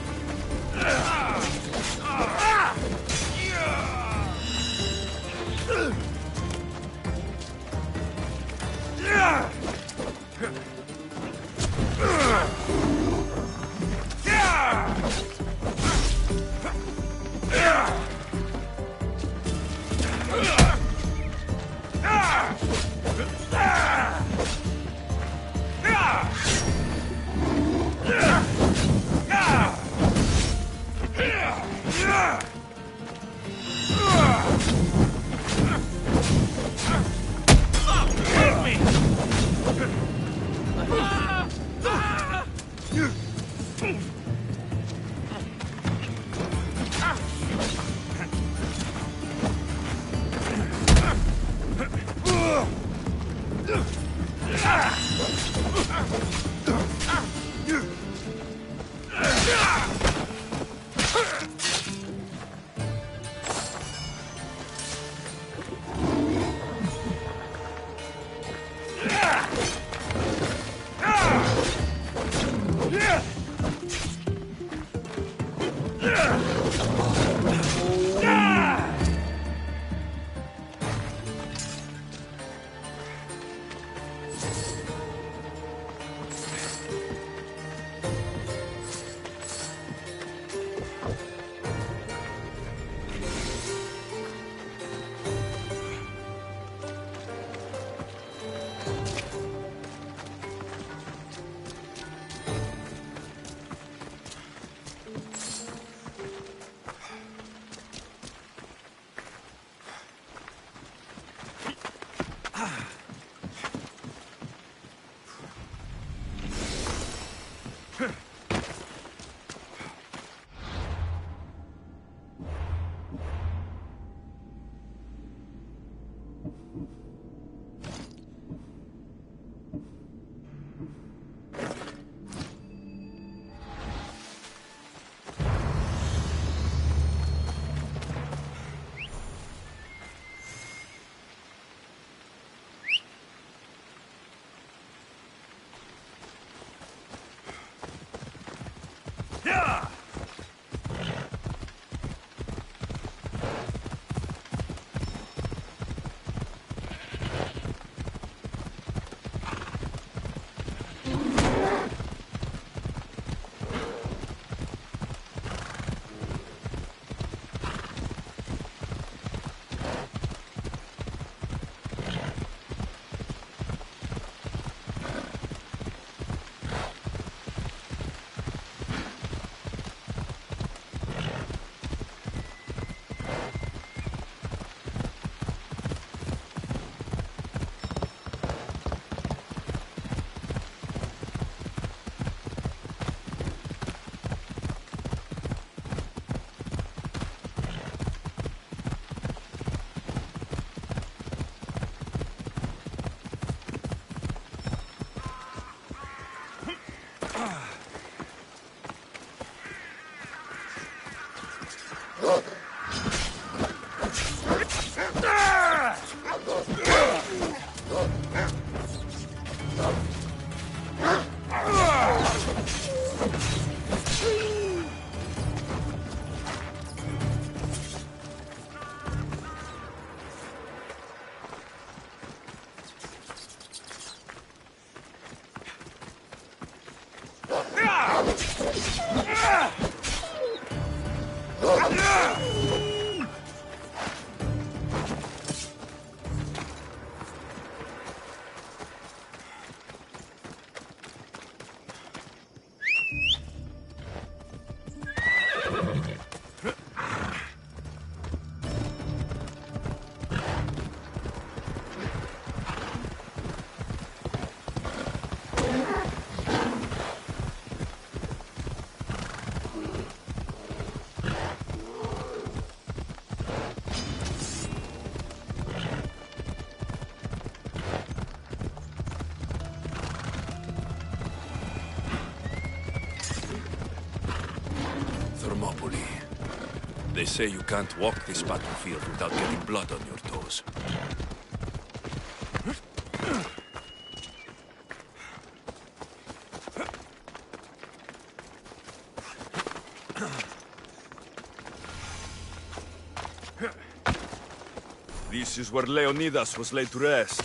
They say you can't walk this battlefield without getting blood on your toes. This is where Leonidas was laid to rest.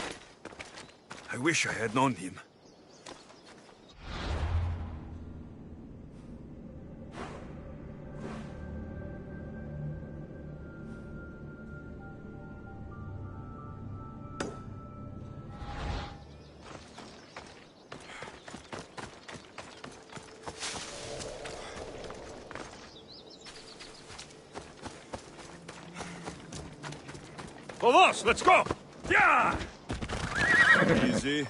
I wish I had known him. Vamos, let's go! Yeah! Easy.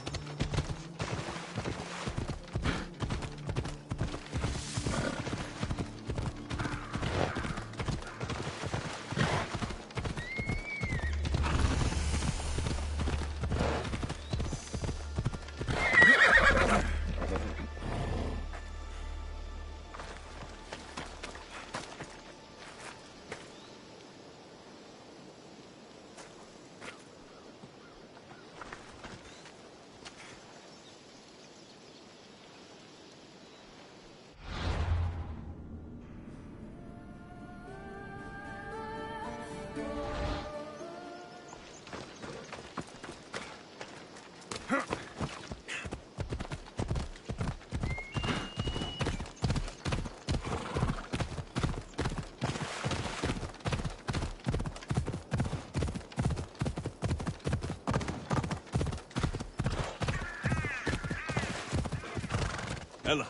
Ella.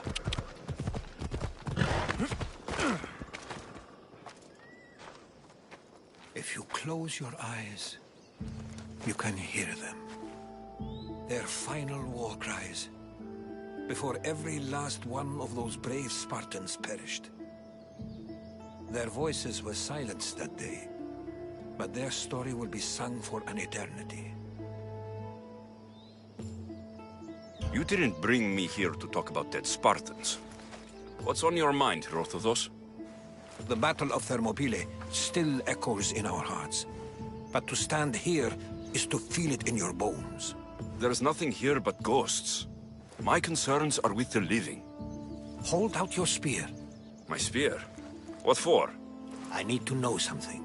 If you close your eyes, you can hear them. Their final war cries, before every last one of those brave Spartans perished. Their voices were silenced that day, but their story will be sung for an eternity. You didn't bring me here to talk about dead Spartans. What's on your mind, Herodotus? The Battle of Thermopylae still echoes in our hearts. But to stand here is to feel it in your bones. There's nothing here but ghosts. My concerns are with the living. Hold out your spear. My spear? What for? I need to know something.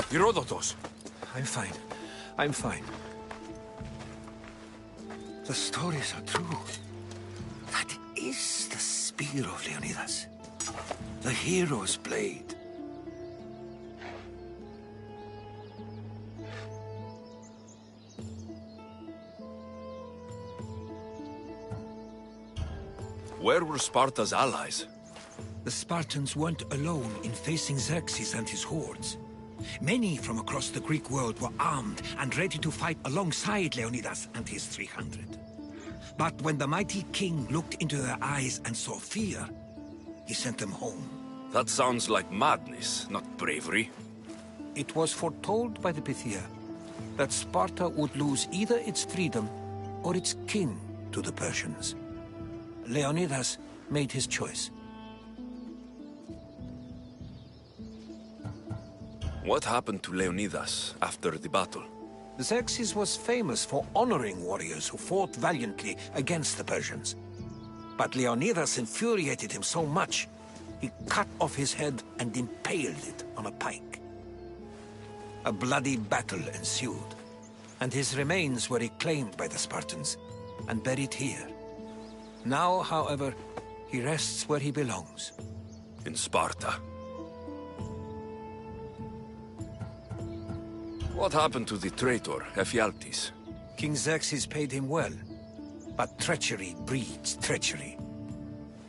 Herodotus! I'm fine. I'm fine. The stories are true. That is the spear of Leonidas. The hero's blade. Where were Sparta's allies? The Spartans weren't alone in facing Xerxes and his hordes. Many from across the Greek world were armed and ready to fight alongside Leonidas and his 300. But when the mighty king looked into their eyes and saw fear, he sent them home. That sounds like madness, not bravery. It was foretold by the Pythia that Sparta would lose either its freedom or its king to the Persians. Leonidas made his choice. What happened to Leonidas after the battle? Xerxes was famous for honoring warriors who fought valiantly against the Persians. But Leonidas infuriated him so much, he cut off his head and impaled it on a pike. A bloody battle ensued, and his remains were reclaimed by the Spartans and buried here. Now, however, he rests where he belongs. In Sparta. What happened to the traitor, Ephialtes? King Xerxes paid him well, but treachery breeds treachery.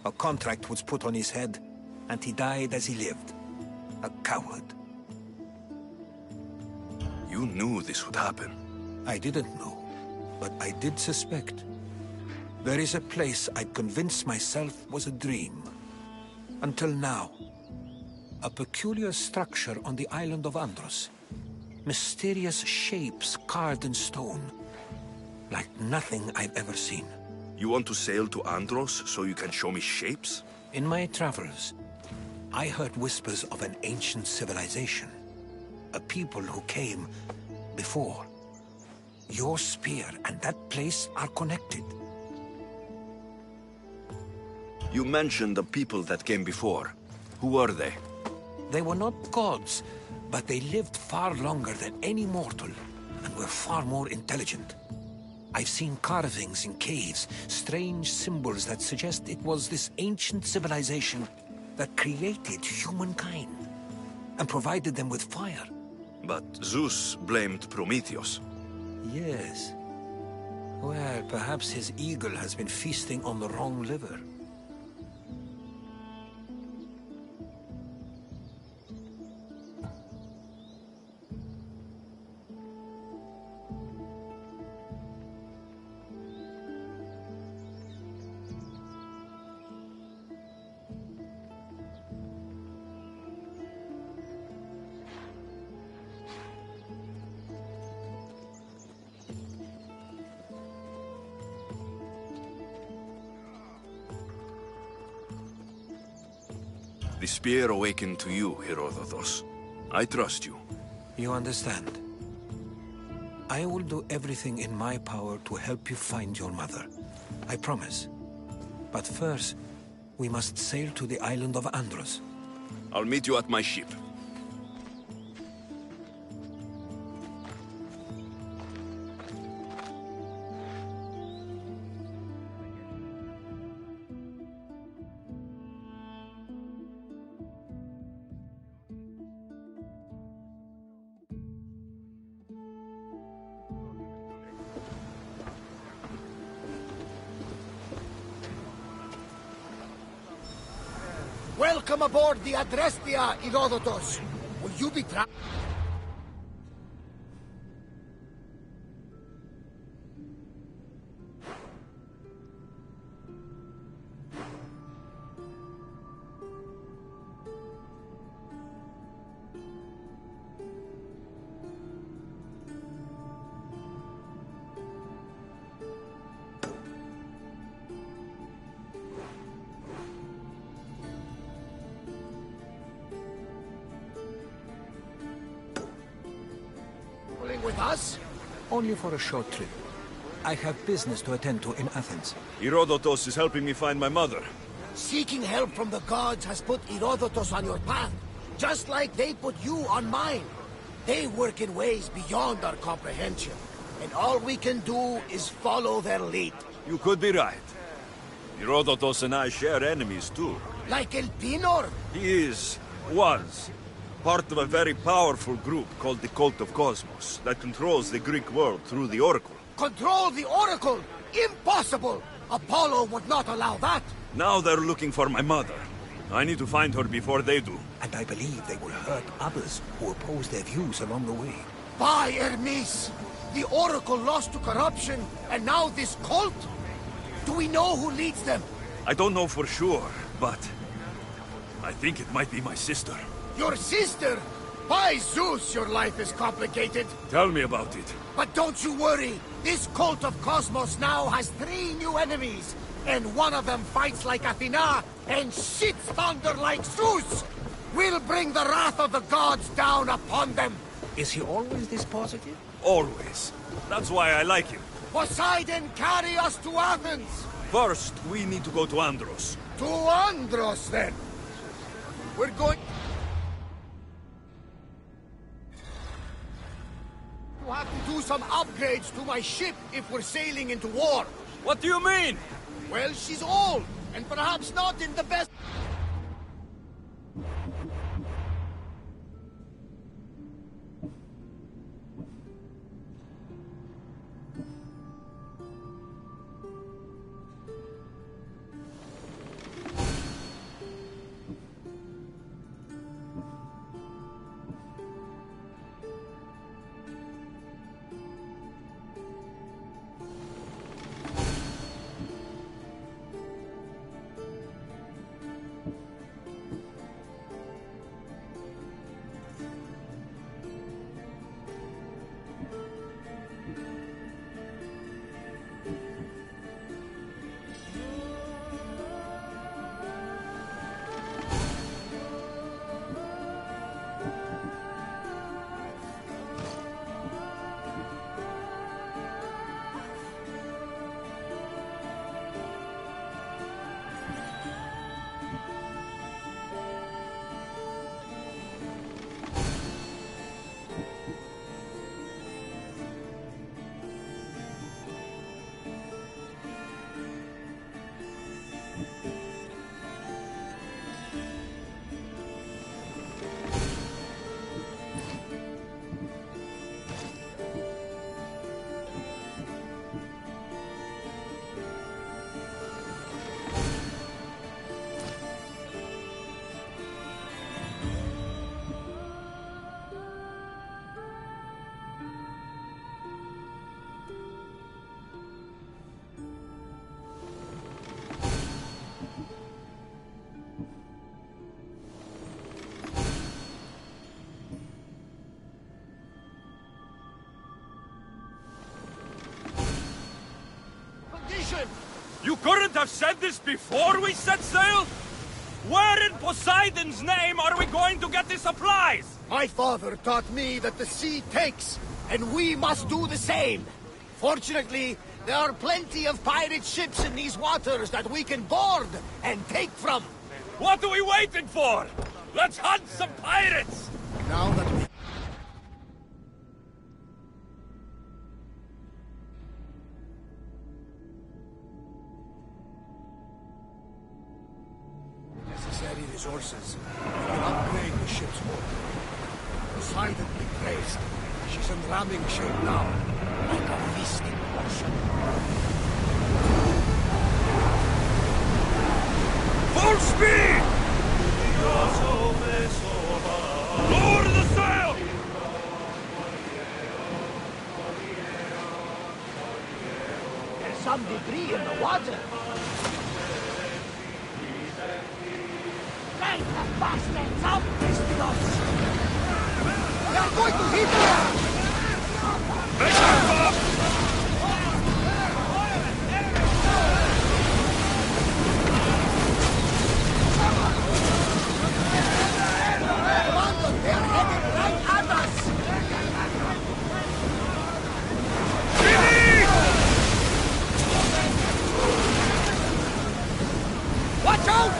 A contract was put on his head, and he died as he lived. A coward. You knew this would happen. I didn't know, but I did suspect. There is a place I'd convinced myself was a dream. Until now. A peculiar structure on the island of Andros. Mysterious shapes carved in stone. Like nothing I've ever seen. You want to sail to Andros so you can show me shapes? In my travels, I heard whispers of an ancient civilization. A people who came before. Your spear and that place are connected. You mentioned the people that came before. Who were they? They were not gods, but they lived far longer than any mortal, and were far more intelligent. I've seen carvings in caves, strange symbols that suggest it was this ancient civilization that created humankind, and provided them with fire. But Zeus blamed Prometheus. Yes. Well, perhaps his eagle has been feasting on the wrong liver. The spear awakened to you, Herodotus. I trust you. You understand. I will do everything in my power to help you find your mother. I promise. But first, we must sail to the island of Andros. I'll meet you at my ship. Welcome aboard the Adrestia, Herodotus. Will you be with us? Only for a short trip. I have business to attend to in Athens. Herodotus is helping me find my mother. Seeking help from the gods has put Herodotus on your path, just like they put you on mine. They work in ways beyond our comprehension, and all we can do is follow their lead. You could be right. Herodotus and I share enemies too. Like El Pinor? He was, part of a very powerful group called the Cult of Cosmos that controls the Greek world through the Oracle. Control the Oracle? Impossible! Apollo would not allow that! Now they're looking for my mother. I need to find her before they do. And I believe they will hurt others who oppose their views along the way. By Hermes! The Oracle lost to corruption, and now this cult? Do we know who leads them? I don't know for sure, but I think it might be my sister. Your sister? By Zeus, your life is complicated. Tell me about it. But don't you worry. This cult of Cosmos now has 3 new enemies. And one of them fights like Athena and shits thunder like Zeus. We'll bring the wrath of the gods down upon them. Is he always this positive? Always. That's why I like him. Poseidon, carry us to Athens! First, we need to go to Andros. To Andros, then! We're going... We'll have to do some upgrades to my ship if we're sailing into war. What do you mean? Well, she's old, and perhaps not in the best... You couldn't have said this before we set sail? Where in Poseidon's name are we going to get the supplies? My father taught me that the sea takes, and we must do the same. Fortunately, there are plenty of pirate ships in these waters that we can board and take from. What are we waiting for? Let's hunt some pirates! Now that we... necessary resources, we can upgrade the ship's hull. Poseidon be praised. She's in ramming shape now, like a feasting ocean. Full speed! Lower the sail! There's some debris in the water. Take the bastards up, Christos! They're going to hit us! Make her up! Commander, they're headed right at us! Watch out!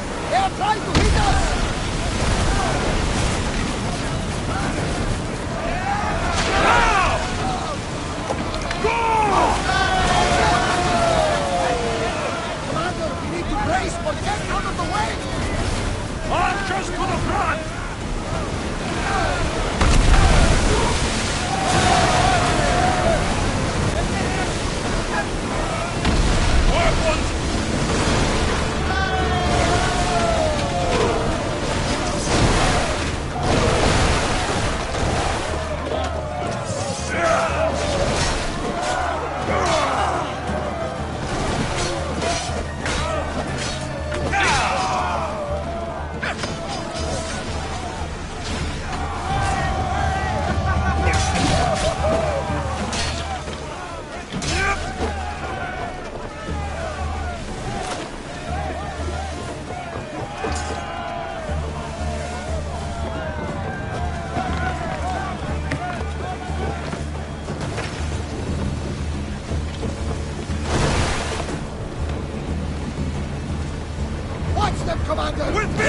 Commander! With me!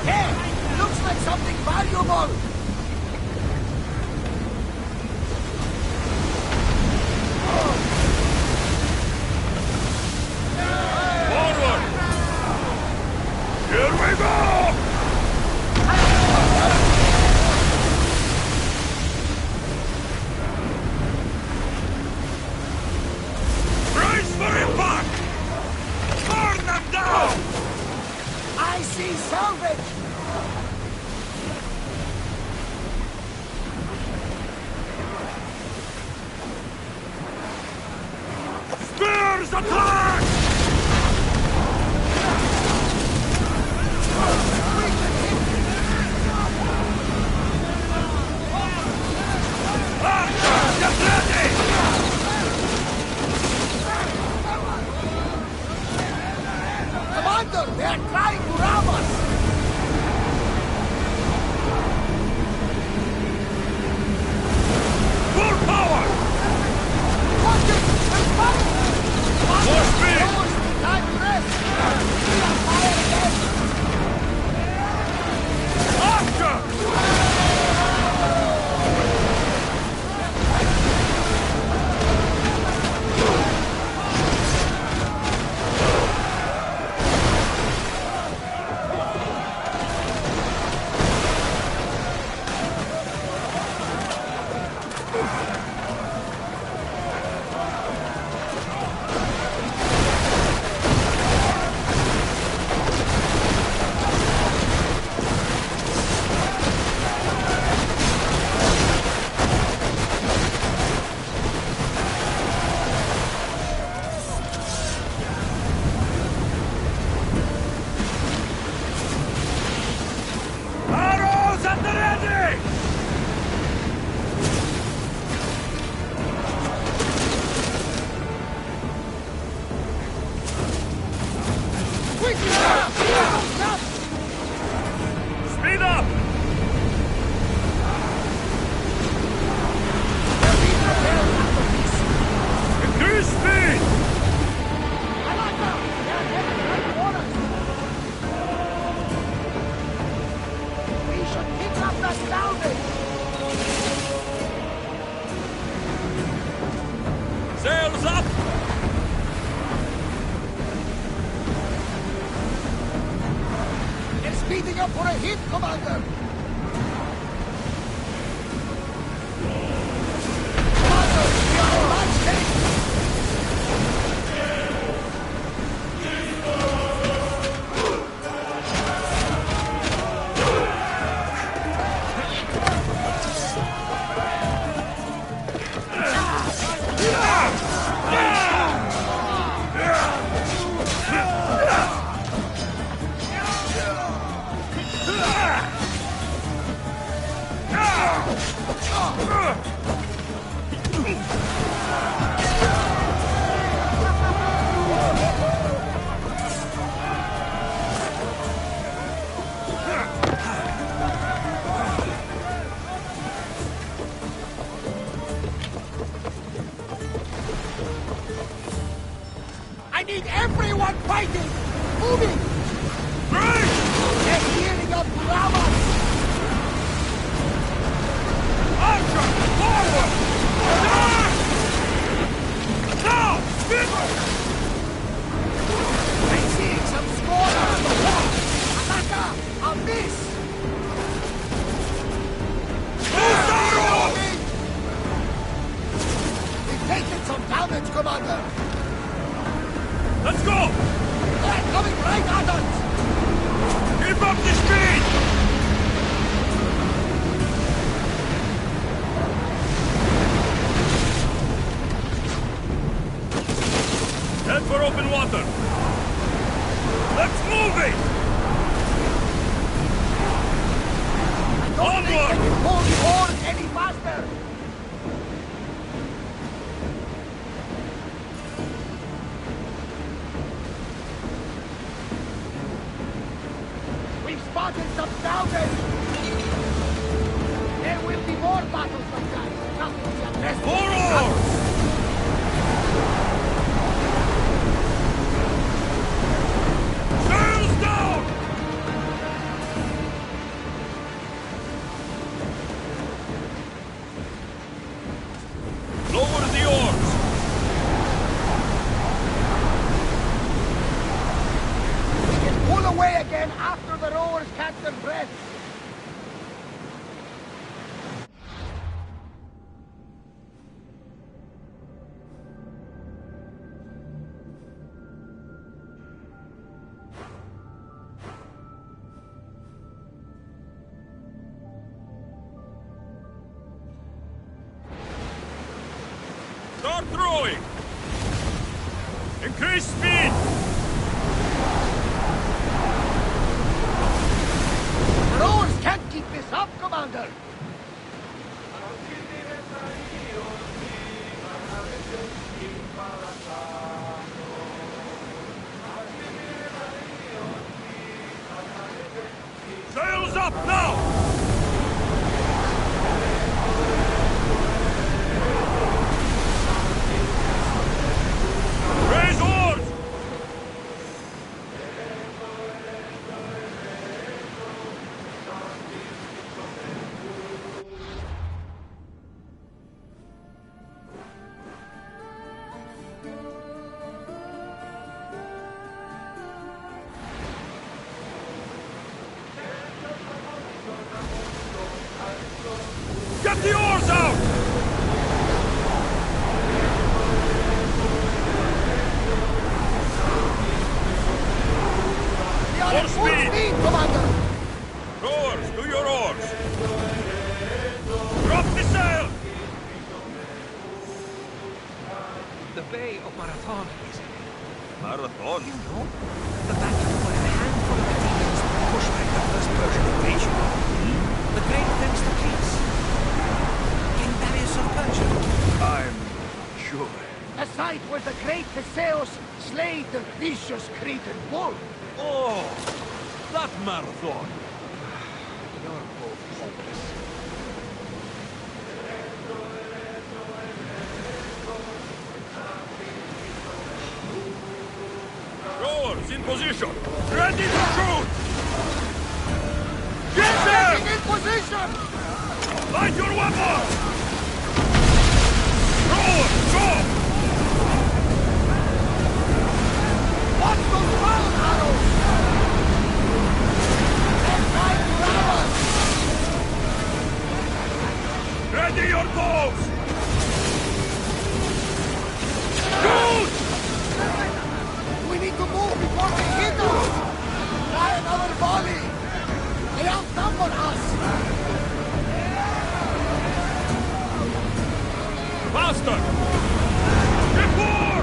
Hey! Looks like something valuable! Forward! Here we go! Brace for impact! Burn them down! I see salvage! Spears attack! Archer, get ready! Commander, they are trying to rob us! Full power! Watch it! There's fire! More speed! Now is the time to rest! We are fire again! Archer! Arrows at the ready! Speed up! Increase speed! We should pick up the salvage! Sails up! They're speeding up for a hit, Commander! Commander, we are in bad shape! I need everyone fighting! Moving! Break! They're gearing up to rob us! Archer, forward! Attack! Now! Speed! I'm seeing some score on the wall! Ataka! A miss! Arrows! We've taken some damage, Commander! Let's go! They're coming right at us! Keep up the speed! Head for open water! Let's move it! Don't think they can pull the oars any faster! We've spotted some salvage! There will be more battles like that. Nothing to be underestimated. More! Sails down! Lower the oars! We can pull away again after the rowers catch their breath. Start throwing! Increase speed! The rowers can't keep this up, Commander. Sails up now! Raise oars! Get the oars out! More speed! Commander! Rowers, do your oars! Drop the sail! The Bay of Marathon is Marathon? You know, the battle where a handful of the demons pushed back the first Persian invasion. The great Themistocles. King Darius of Persia. I'm sure. A site where the great Theseus slayed the vicious Cretan bull. Oh, that marathon. You're both hopeless. Rowers in position! Ready to shoot! Get them! In position! Light your weapons! Rowers, go! Watch those bow arrows! They're trying to ram us! Ready your bows! Shoot! We need to move before they hit us! Try another volley! They outnumber us! Faster! Get more!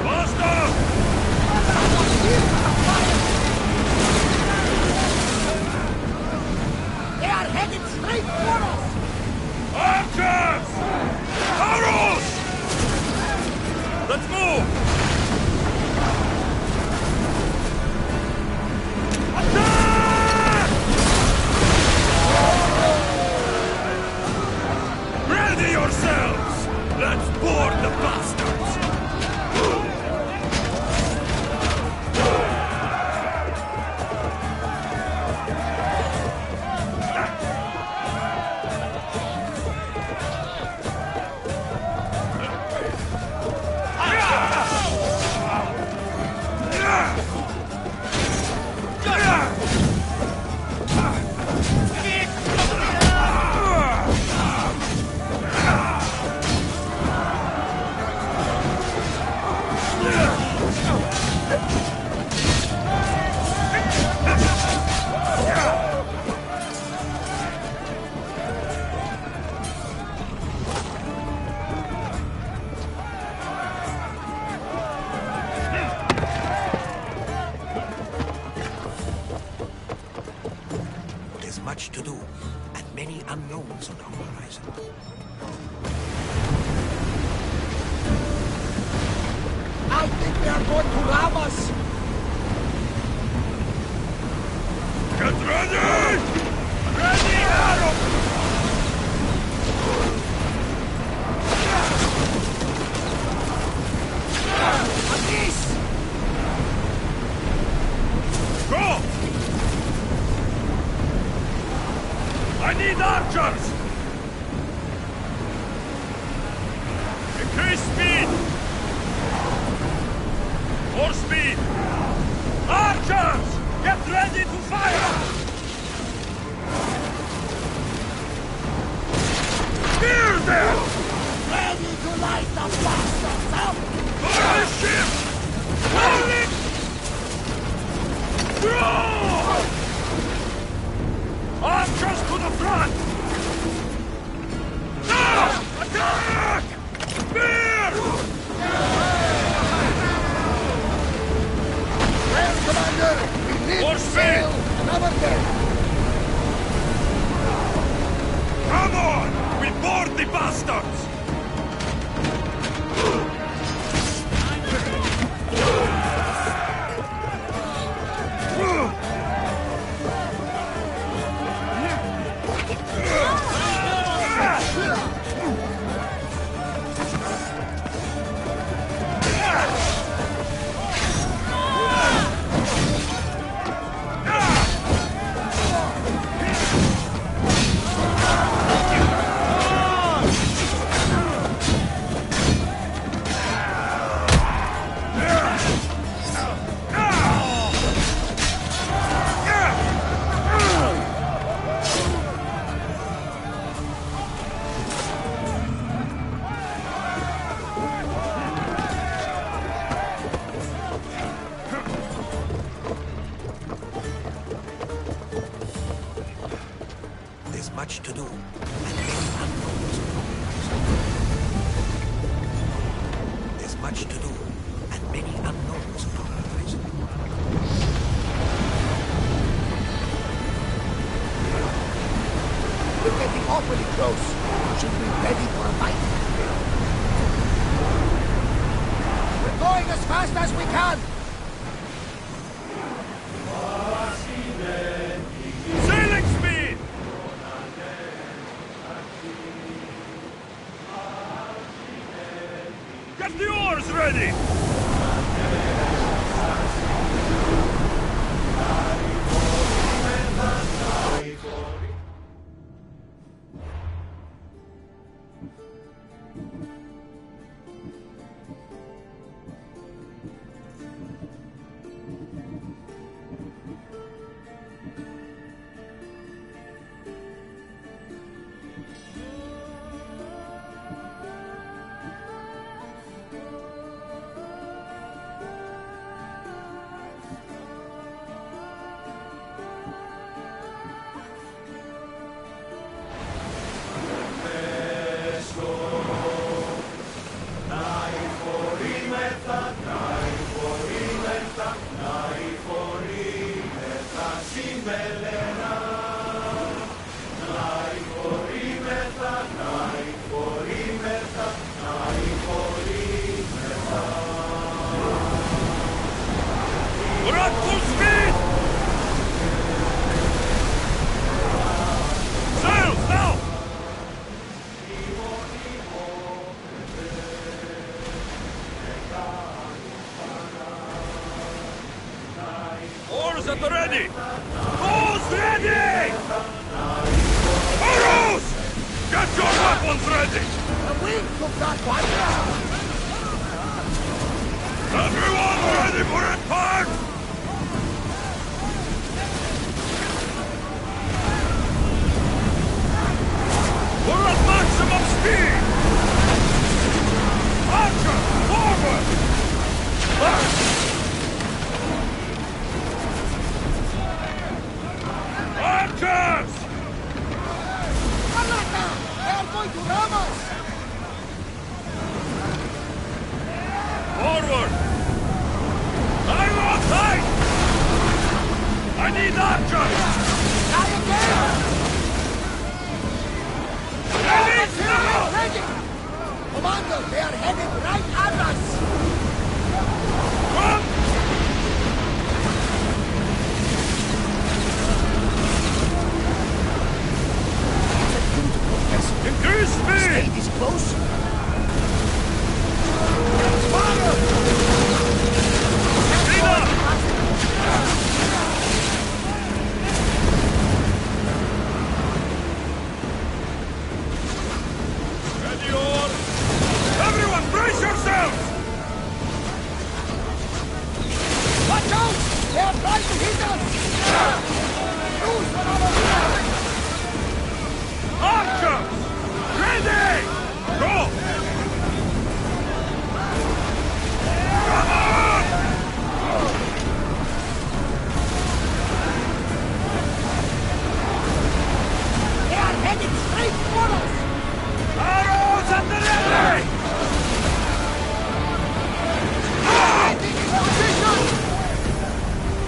Faster! They are headed straight for us! Archers! Arrows! Let's move! Attack! Ready yourselves! Let's board the bastards! There's much to do, and many unknowns on our horizon. I think they are going to ram us! Get ready! Ready, arrow! need archers! Increase speed! More speed! Archers! Get ready to fire! Near them! Ready to light the bastards up! For the ship! Rolling! Throw! Archers to the front! Now! Attack! Spear! Well, Commander, we need More to speed! sail another day. Come on! We board the bastards! There's much to do, and many unknowns. There's much to do, and many unknowns upon our horizon. We're getting awfully close. Should be ready for a fight. We're going as fast as we can. Sailing speed! Get the oars ready! We're at full speed! Sails now! Oars at the ready! Oars ready! Arrows! Get your weapons ready! The wind took that one. Everyone ready for attack! We're at maximum speed! Archer, forward! Archers! Alata! They're going to ram us! Forward! I want tight! I need archers! Try again! Ready now! Ready! Commander, they are headed right at us! Come! Increase speed! Stay this close? Fire! Archers! Ready! Go! Come on! They are headed straight for us! Arrows at the ready! Getting in position!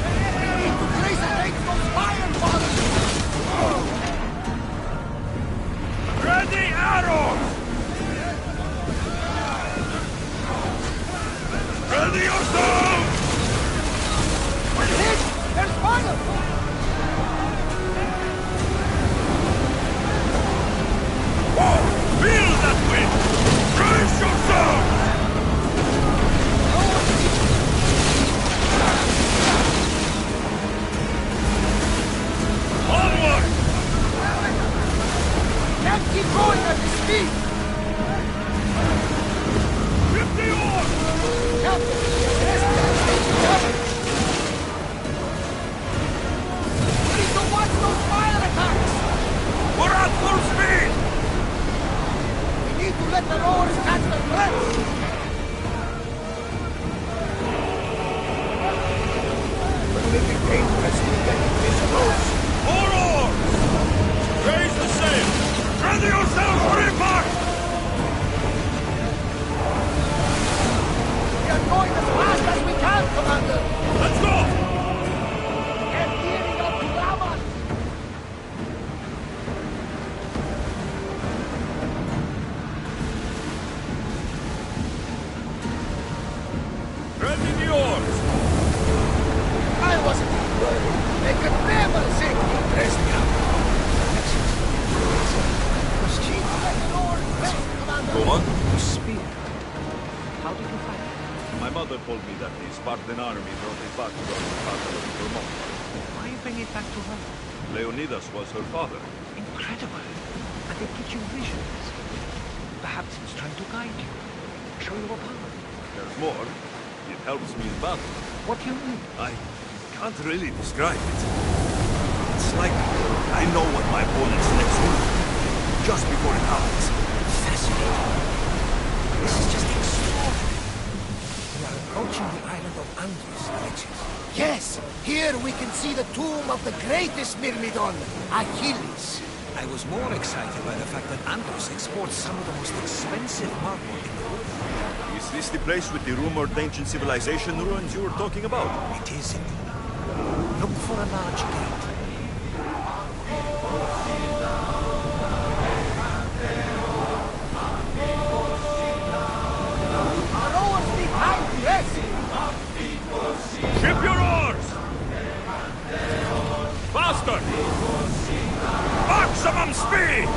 We need to place against those fire balls! Ready, arrows! Ready yourself! We're hit! There's fire! Feel that wind! Brace yourself! Onward! Can't keep going at this speed! Grip the oars! Captain, rest that. We need to watch those fire attacks! We're at full speed! We need to let the rowers catch their breath! Wouldn't it be dangerous to get this close? More oars! Raise the sail! Ready yourself for impact! We are going as fast as we can, Commander! Let's go! Get gearing up to ram us! Ready the oars! I wasn't worried. They could never sink me. Dress me up. Go on. Spear. How did you find it? My mother told me that the Spartan army brought it back from the Battle of Vermont. Why you bring it back to her? Leonidas was her father. Incredible. And it gives you visions. Perhaps it's trying to guide you. Show you a power. There's more. It helps me in battle. What do you mean? I can't really describe it. It's like I know what my opponent's next move just before it happens. Fascinating. This is just extraordinary. We are approaching the island of Andros, Alexis. Yes! Here we can see the tomb of the greatest Myrmidon, Achilles. I was more excited by the fact that Andros exports some of the most expensive marble in the world. Is this the place with the rumored ancient civilization ruins you were talking about? It is indeed. Look for a large gate. Our rowers behind you, yes! Ship your oars! Faster! Maximum speed!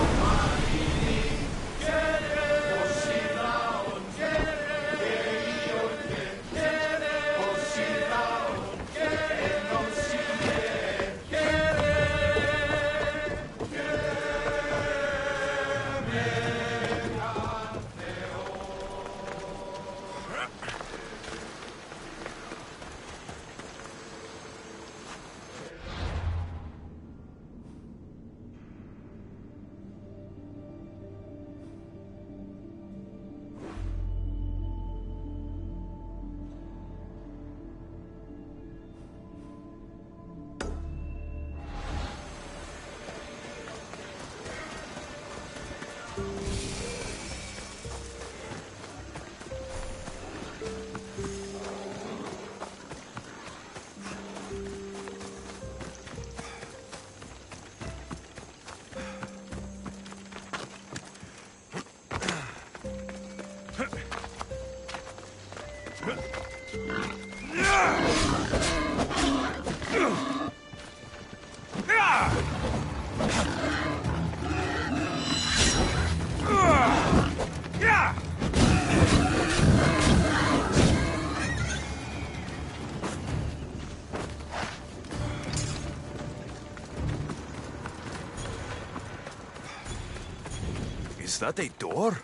Is that a door?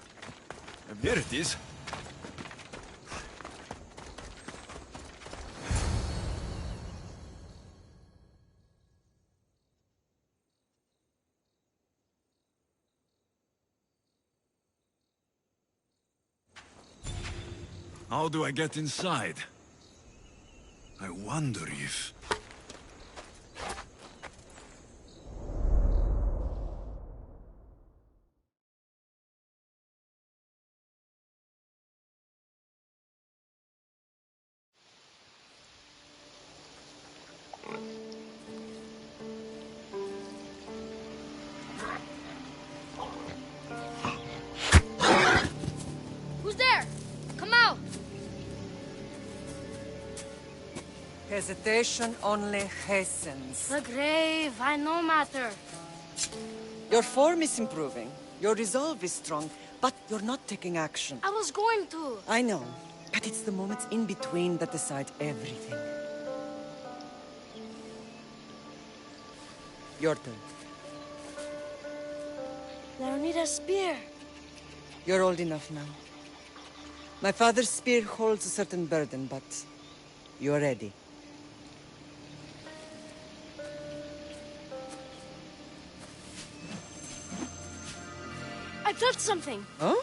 There it is. How do I get inside? I wonder if... Who's there? Come out! Hesitation only hastens. The grave, I no matter. Your form is improving. Your resolve is strong, but you're not taking action. I was going to. I know, but it's the moments in between that decide everything. Your turn. I need a spear. You're old enough now. My father's spear holds a certain burden, but you're ready. I touched something. Huh?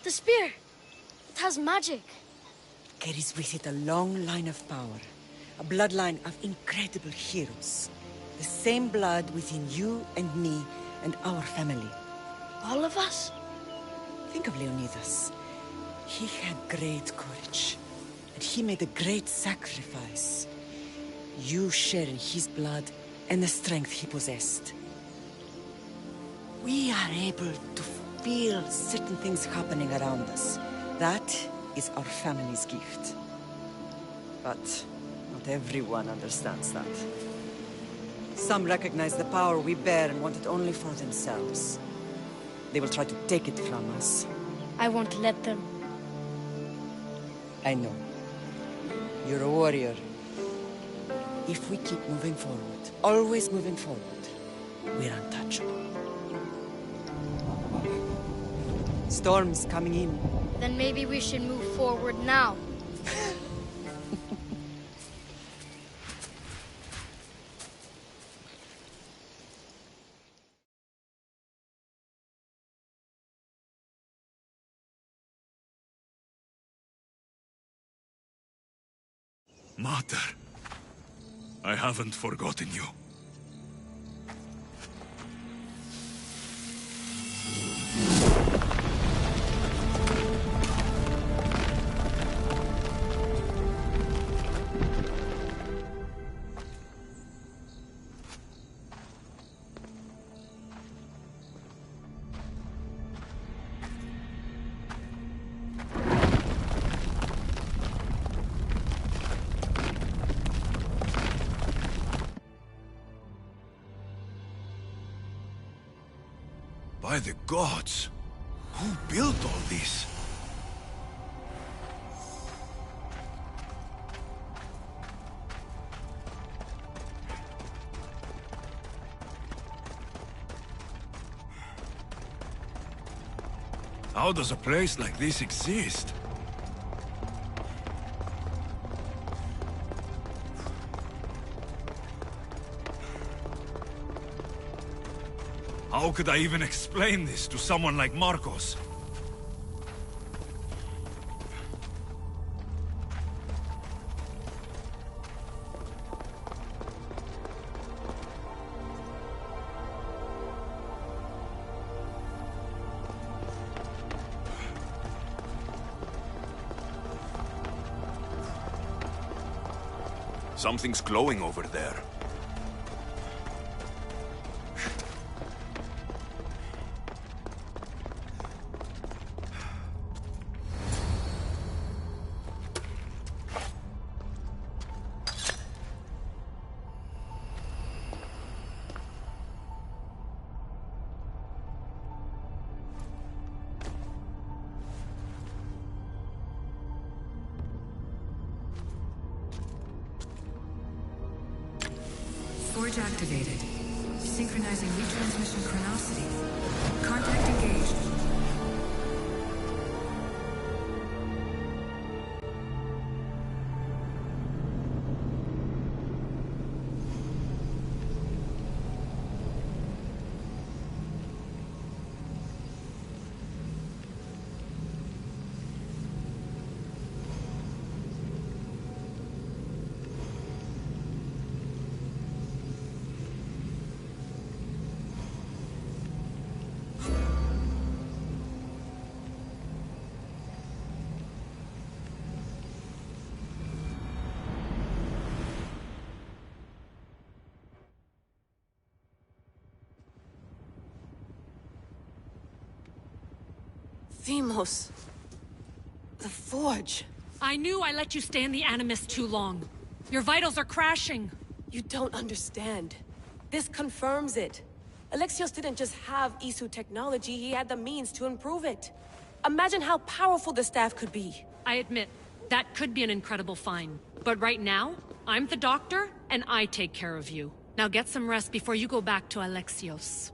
The spear. It has magic. Carries with it a long line of power. A bloodline of incredible heroes. The same blood within you and me and our family. All of us? Think of Leonidas. He had great courage. And he made a great sacrifice. You share in his blood and the strength he possessed. We are able to feel certain things happening around us. That is our family's gift. But not everyone understands that. Some recognize the power we bear and want it only for themselves. They will try to take it from us. I won't let them. I know. You're a warrior. If we keep moving forward, always moving forward, we're untouchable. Storm's coming in. Then maybe we should move forward now. Mater, I haven't forgotten you. By the gods! Who built all this? How does a place like this exist? How could I even explain this to someone like Marcos? Something's glowing over there. Forge activated. Synchronizing retransmission chronicity. Contact engaged. Themos. The Forge. I knew I let you stay in the Animus too long. Your vitals are crashing. You don't understand. This confirms it. Alexios didn't just have Isu technology, he had the means to improve it. Imagine how powerful the staff could be. I admit, that could be an incredible find. But right now, I'm the doctor, and I take care of you. Now get some rest before you go back to Alexios.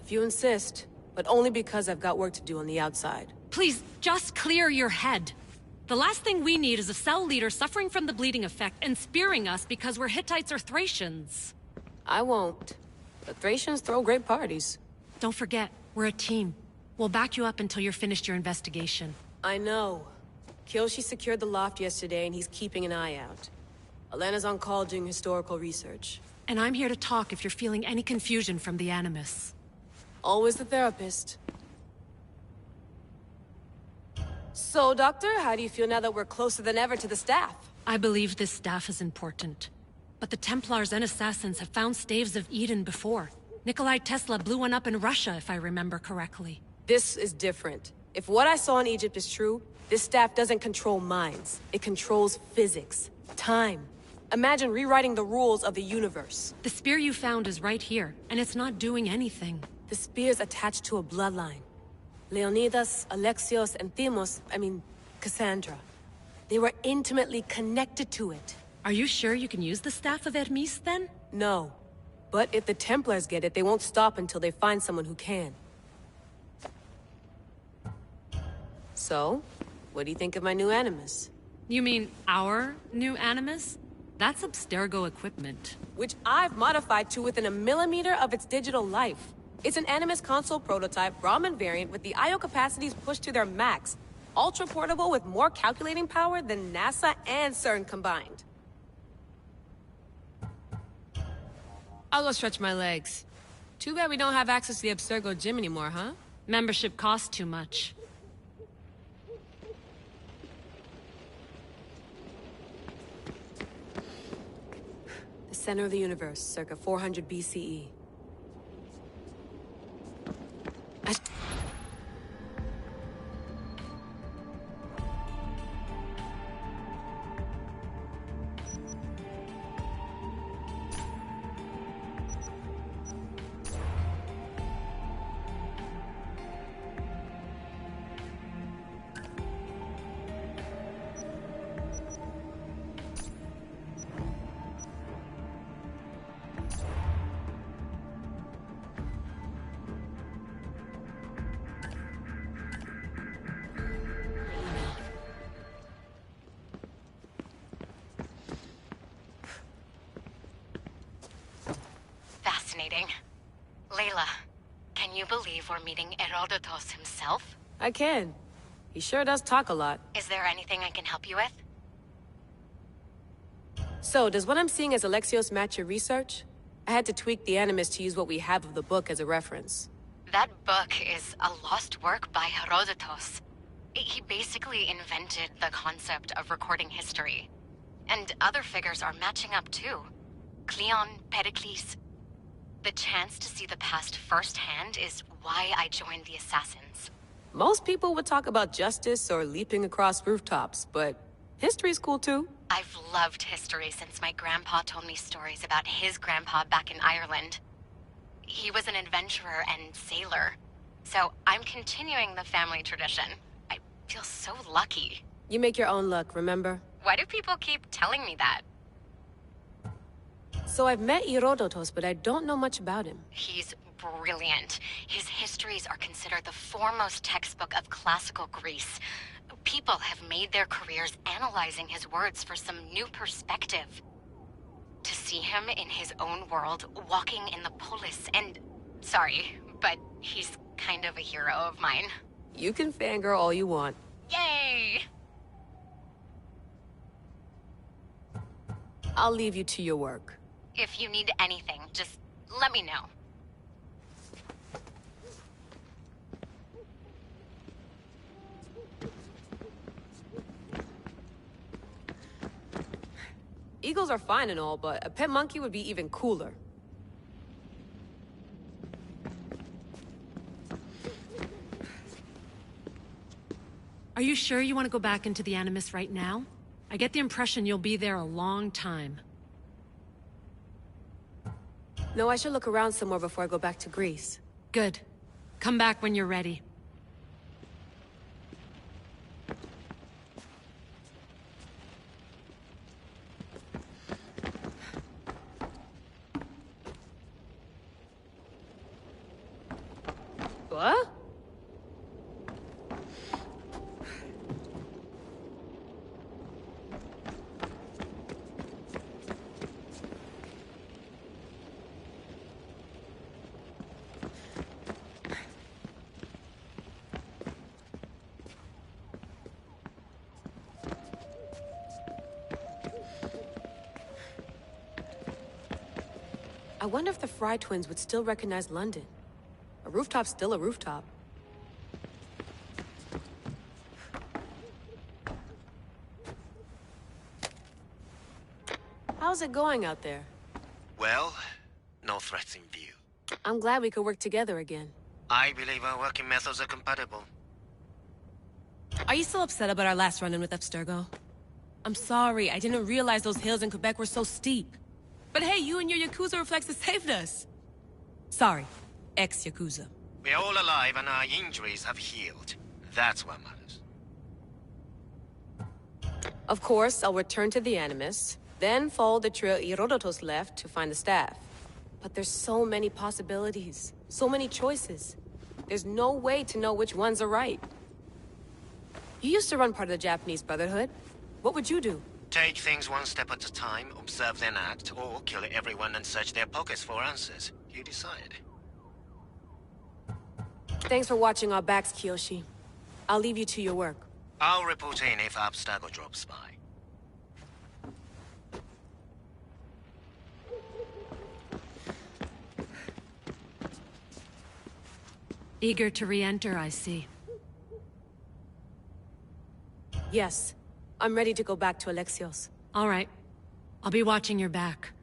If you insist, but only because I've got work to do on the outside. Please, just clear your head. The last thing we need is a cell leader suffering from the bleeding effect and spearing us because we're Hittites or Thracians. I won't. The Thracians throw great parties. Don't forget, we're a team. We'll back you up until you're finished your investigation. I know. Kyoshi secured the loft yesterday and he's keeping an eye out. Elena's on call doing historical research. And I'm here to talk if you're feeling any confusion from the Animus. Always the therapist. So, Doctor, how do you feel now that we're closer than ever to the staff? I believe this staff is important. But the Templars and Assassins have found staves of Eden before. Nikolai Tesla blew one up in Russia, if I remember correctly. This is different. If what I saw in Egypt is true, this staff doesn't control minds. It controls physics, time. Imagine rewriting the rules of the universe. The spear you found is right here, and it's not doing anything. The spear's attached to a bloodline. Leonidas, Alexios, and Cassandra. They were intimately connected to it. Are you sure you can use the Staff of Hermes, then? No. But if the Templars get it, they won't stop until they find someone who can. So, what do you think of my new Animus? You mean our new Animus? That's Abstergo equipment. Which I've modified to within a millimeter of its digital life. It's an Animus console prototype, Raman variant with the I/O capacities pushed to their max. Ultra portable with more calculating power than NASA and CERN combined. I'll go stretch my legs. Too bad we don't have access to the Abstergo gym anymore, huh? Membership costs too much. The center of the universe, circa 400 BCE. Fascinating. Layla, can you believe we're meeting Herodotus himself? I can. He sure does talk a lot. Is there anything I can help you with? So, does what I'm seeing as Alexios match your research? I had to tweak the Animus to use what we have of the book as a reference. That book is a lost work by Herodotus. He basically invented the concept of recording history. And other figures are matching up too. Cleon, Pericles. The chance to see the past firsthand is why I joined the Assassins. Most people would talk about justice or leaping across rooftops, but history's cool too. I've loved history since my grandpa told me stories about his grandpa back in Ireland. He was an adventurer and sailor, so I'm continuing the family tradition. I feel so lucky. You make your own luck, remember? Why do people keep telling me that? So I've met Herodotus, but I don't know much about him. He's brilliant. His histories are considered the foremost textbook of classical Greece. People have made their careers analyzing his words for some new perspective. To see him in his own world, walking in the polis, and... Sorry, but he's kind of a hero of mine. You can fangirl all you want. Yay! I'll leave you to your work. If you need anything, just let me know. Eagles are fine and all, but a pet monkey would be even cooler. you sure you want to go back into the Animus right now? I get the impression you'll be there a long time. No, I should look around some more before I go back to Greece. Good. Come back when you're ready. What? I wonder if the Fry twins would still recognize London. A rooftop's still a rooftop. How's it going out there? Well, no threats in view. I'm glad we could work together again. I believe our working methods are compatible. Are you still upset about our last run-in with Abstergo? I'm sorry, I didn't realize those hills in Quebec were so steep. But hey, you and your Yakuza reflexes saved us. Sorry, ex-Yakuza. We're all alive and our injuries have healed. That's what matters. Of course, I'll return to the Animus, then follow the trail Herodotus left to find the staff. But there's so many possibilities, so many choices. There's no way to know which ones are right. You used to run part of the Japanese Brotherhood. What would you do? Take things one step at a time, observe then act, or kill everyone and search their pockets for answers. You decide. Thanks for watching our backs, Kiyoshi. I'll leave you to your work. I'll report in if Abstergo drops by. Eager to re-enter, I see. Yes. I'm ready to go back to Alexios. All right. I'll be watching your back.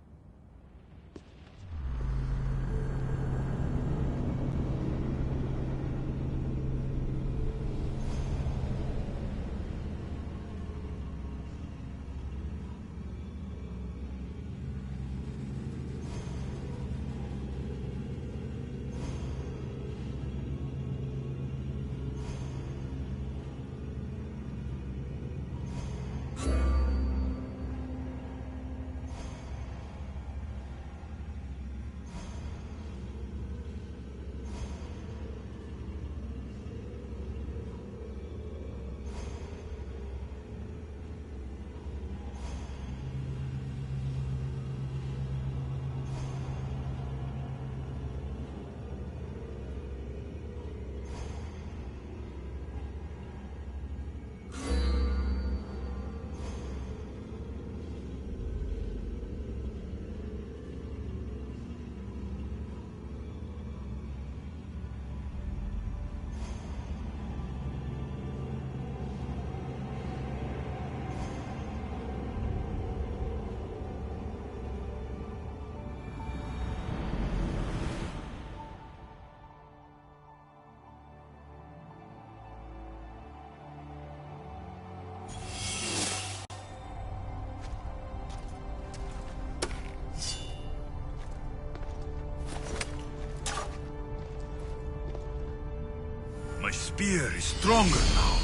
My spear is stronger now.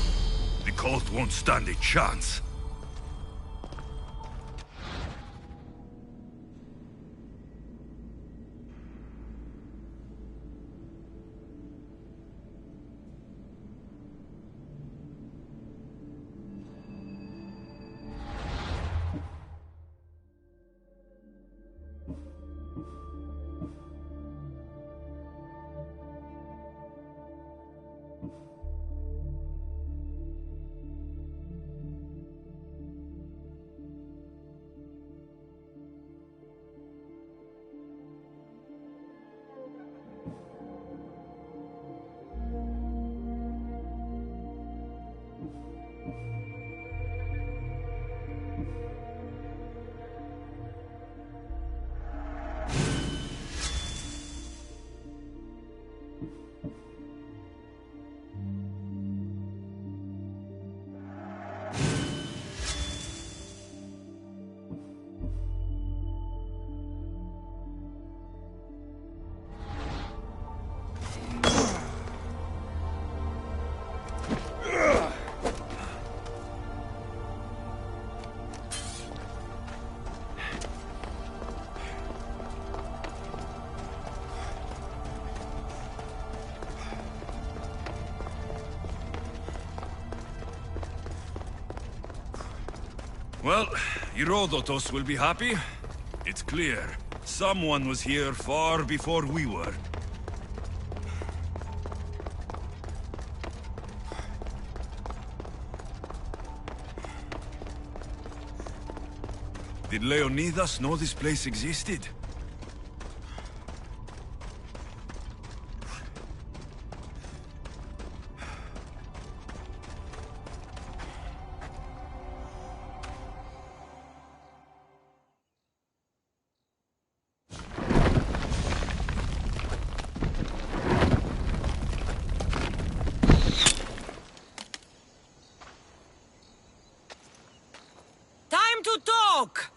The cult won't stand a chance. Well, Herodotus will be happy. It's clear. Someone was here far before we were. Did Leonidas know this place existed? Time to talk!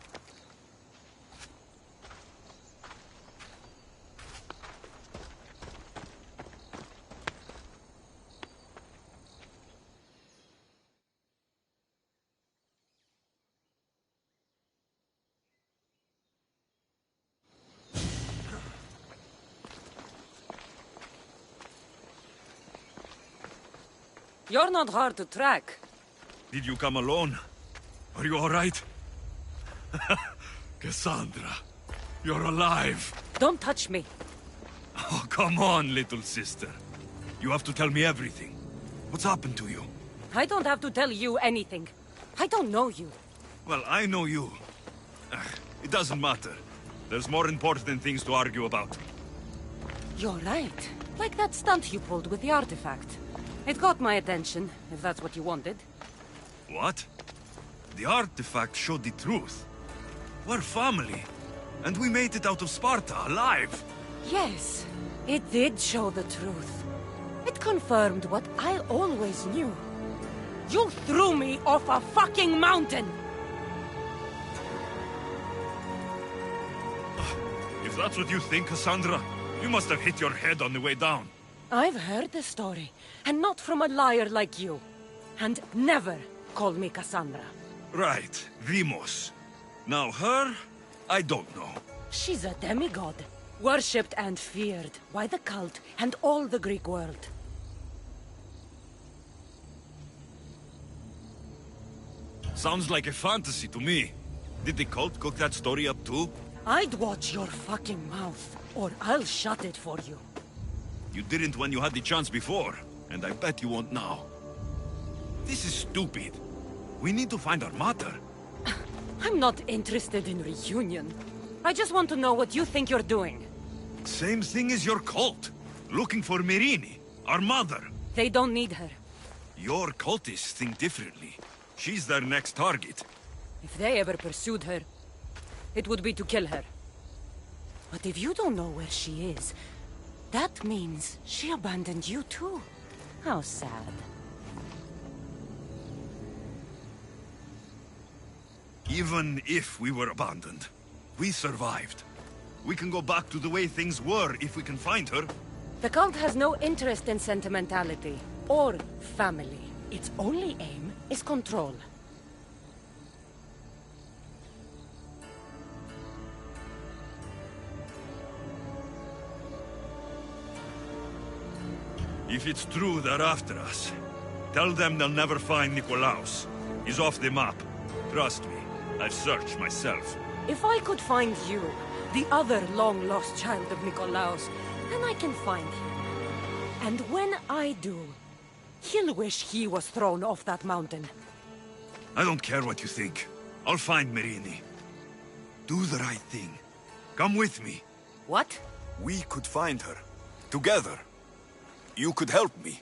You're not hard to track. Did you come alone? Are you all right? Cassandra, you're alive. Don't touch me. Oh, come on, little sister. You have to tell me everything. What's happened to you? I don't have to tell you anything. I don't know you. Well, I know you. It doesn't matter. There's more important things to argue about. You're right. Like that stunt you pulled with the artifact. It got my attention, if that's what you wanted. What? The artifact showed the truth. We're family. And we made it out of Sparta, alive. Yes, it did show the truth. It confirmed what I always knew. You threw me off a fucking mountain! If that's what you think, Cassandra, you must have hit your head on the way down. I've heard the story, and not from a liar like you. And never call me Cassandra. Right, Demos. Now her, I don't know. She's a demigod, worshipped and feared by the cult and all the Greek world. Sounds like a fantasy to me. Did the cult cook that story up too? I'd watch your fucking mouth, or I'll shut it for you. You didn't when you had the chance before, and I bet you won't now. This is stupid. We need to find our mother. I'm not interested in reunion. I just want to know what you think you're doing. Same thing as your cult. Looking for Myrrine, our mother. They don't need her. Your cultists think differently. She's their next target. If they ever pursued her, it would be to kill her. But if you don't know where she is, that means she abandoned you too. How sad. Even if we were abandoned, we survived. We can go back to the way things were if we can find her. The cult has no interest in sentimentality or family. Its only aim is control. If it's true they're after us, tell them they'll never find Nikolaos. He's off the map. Trust me, I've searched myself. If I could find you, the other long-lost child of Nikolaos, then I can find him. And when I do, he'll wish he was thrown off that mountain. I don't care what you think. I'll find Myrrine. Do the right thing. Come with me. What? We could find her. Together. You could help me.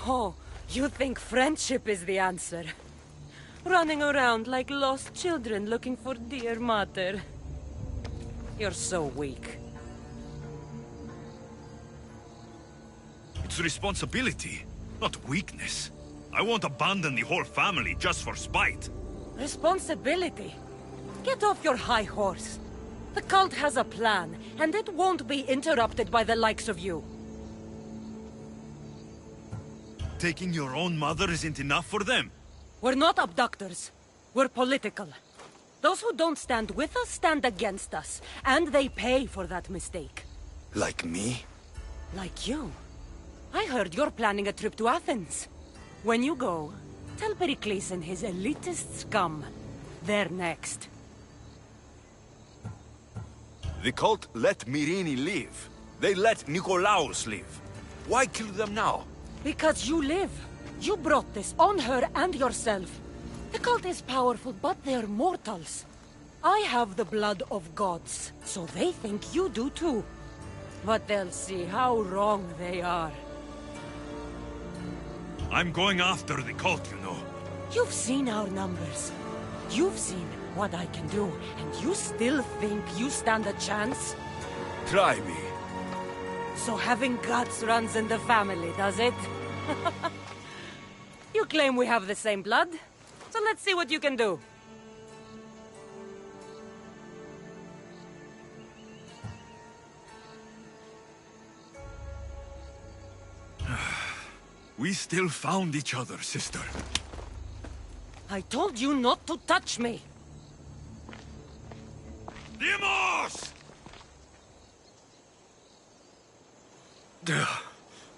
Oh, you think friendship is the answer? Running around like lost children looking for dear mother. You're so weak. It's responsibility, not weakness. I won't abandon the whole family just for spite. Responsibility? Get off your high horse. The cult has a plan, and it won't be interrupted by the likes of you. Taking your own mother isn't enough for them. We're not abductors. We're political. Those who don't stand with us stand against us, and they pay for that mistake. Like me? Like you. I heard you're planning a trip to Athens. When you go, tell Pericles and his elitist scum They're next. The cult let Myrini live. They let Nikolaos live. Why kill them now? Because you live. You brought this on her and yourself. The cult is powerful, but they're mortals. I have the blood of gods, so they think you do too. But they'll see how wrong they are. I'm going after the cult, you know. You've seen our numbers. You've seen what I can do, and you still think you stand a chance? Try me. So having guts runs in the family, does it? You claim we have the same blood, so let's see what you can do. We still found each other, sister. I told you not to touch me! Demos!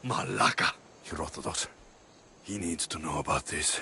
Malaka. Herodotus. He needs to know about this.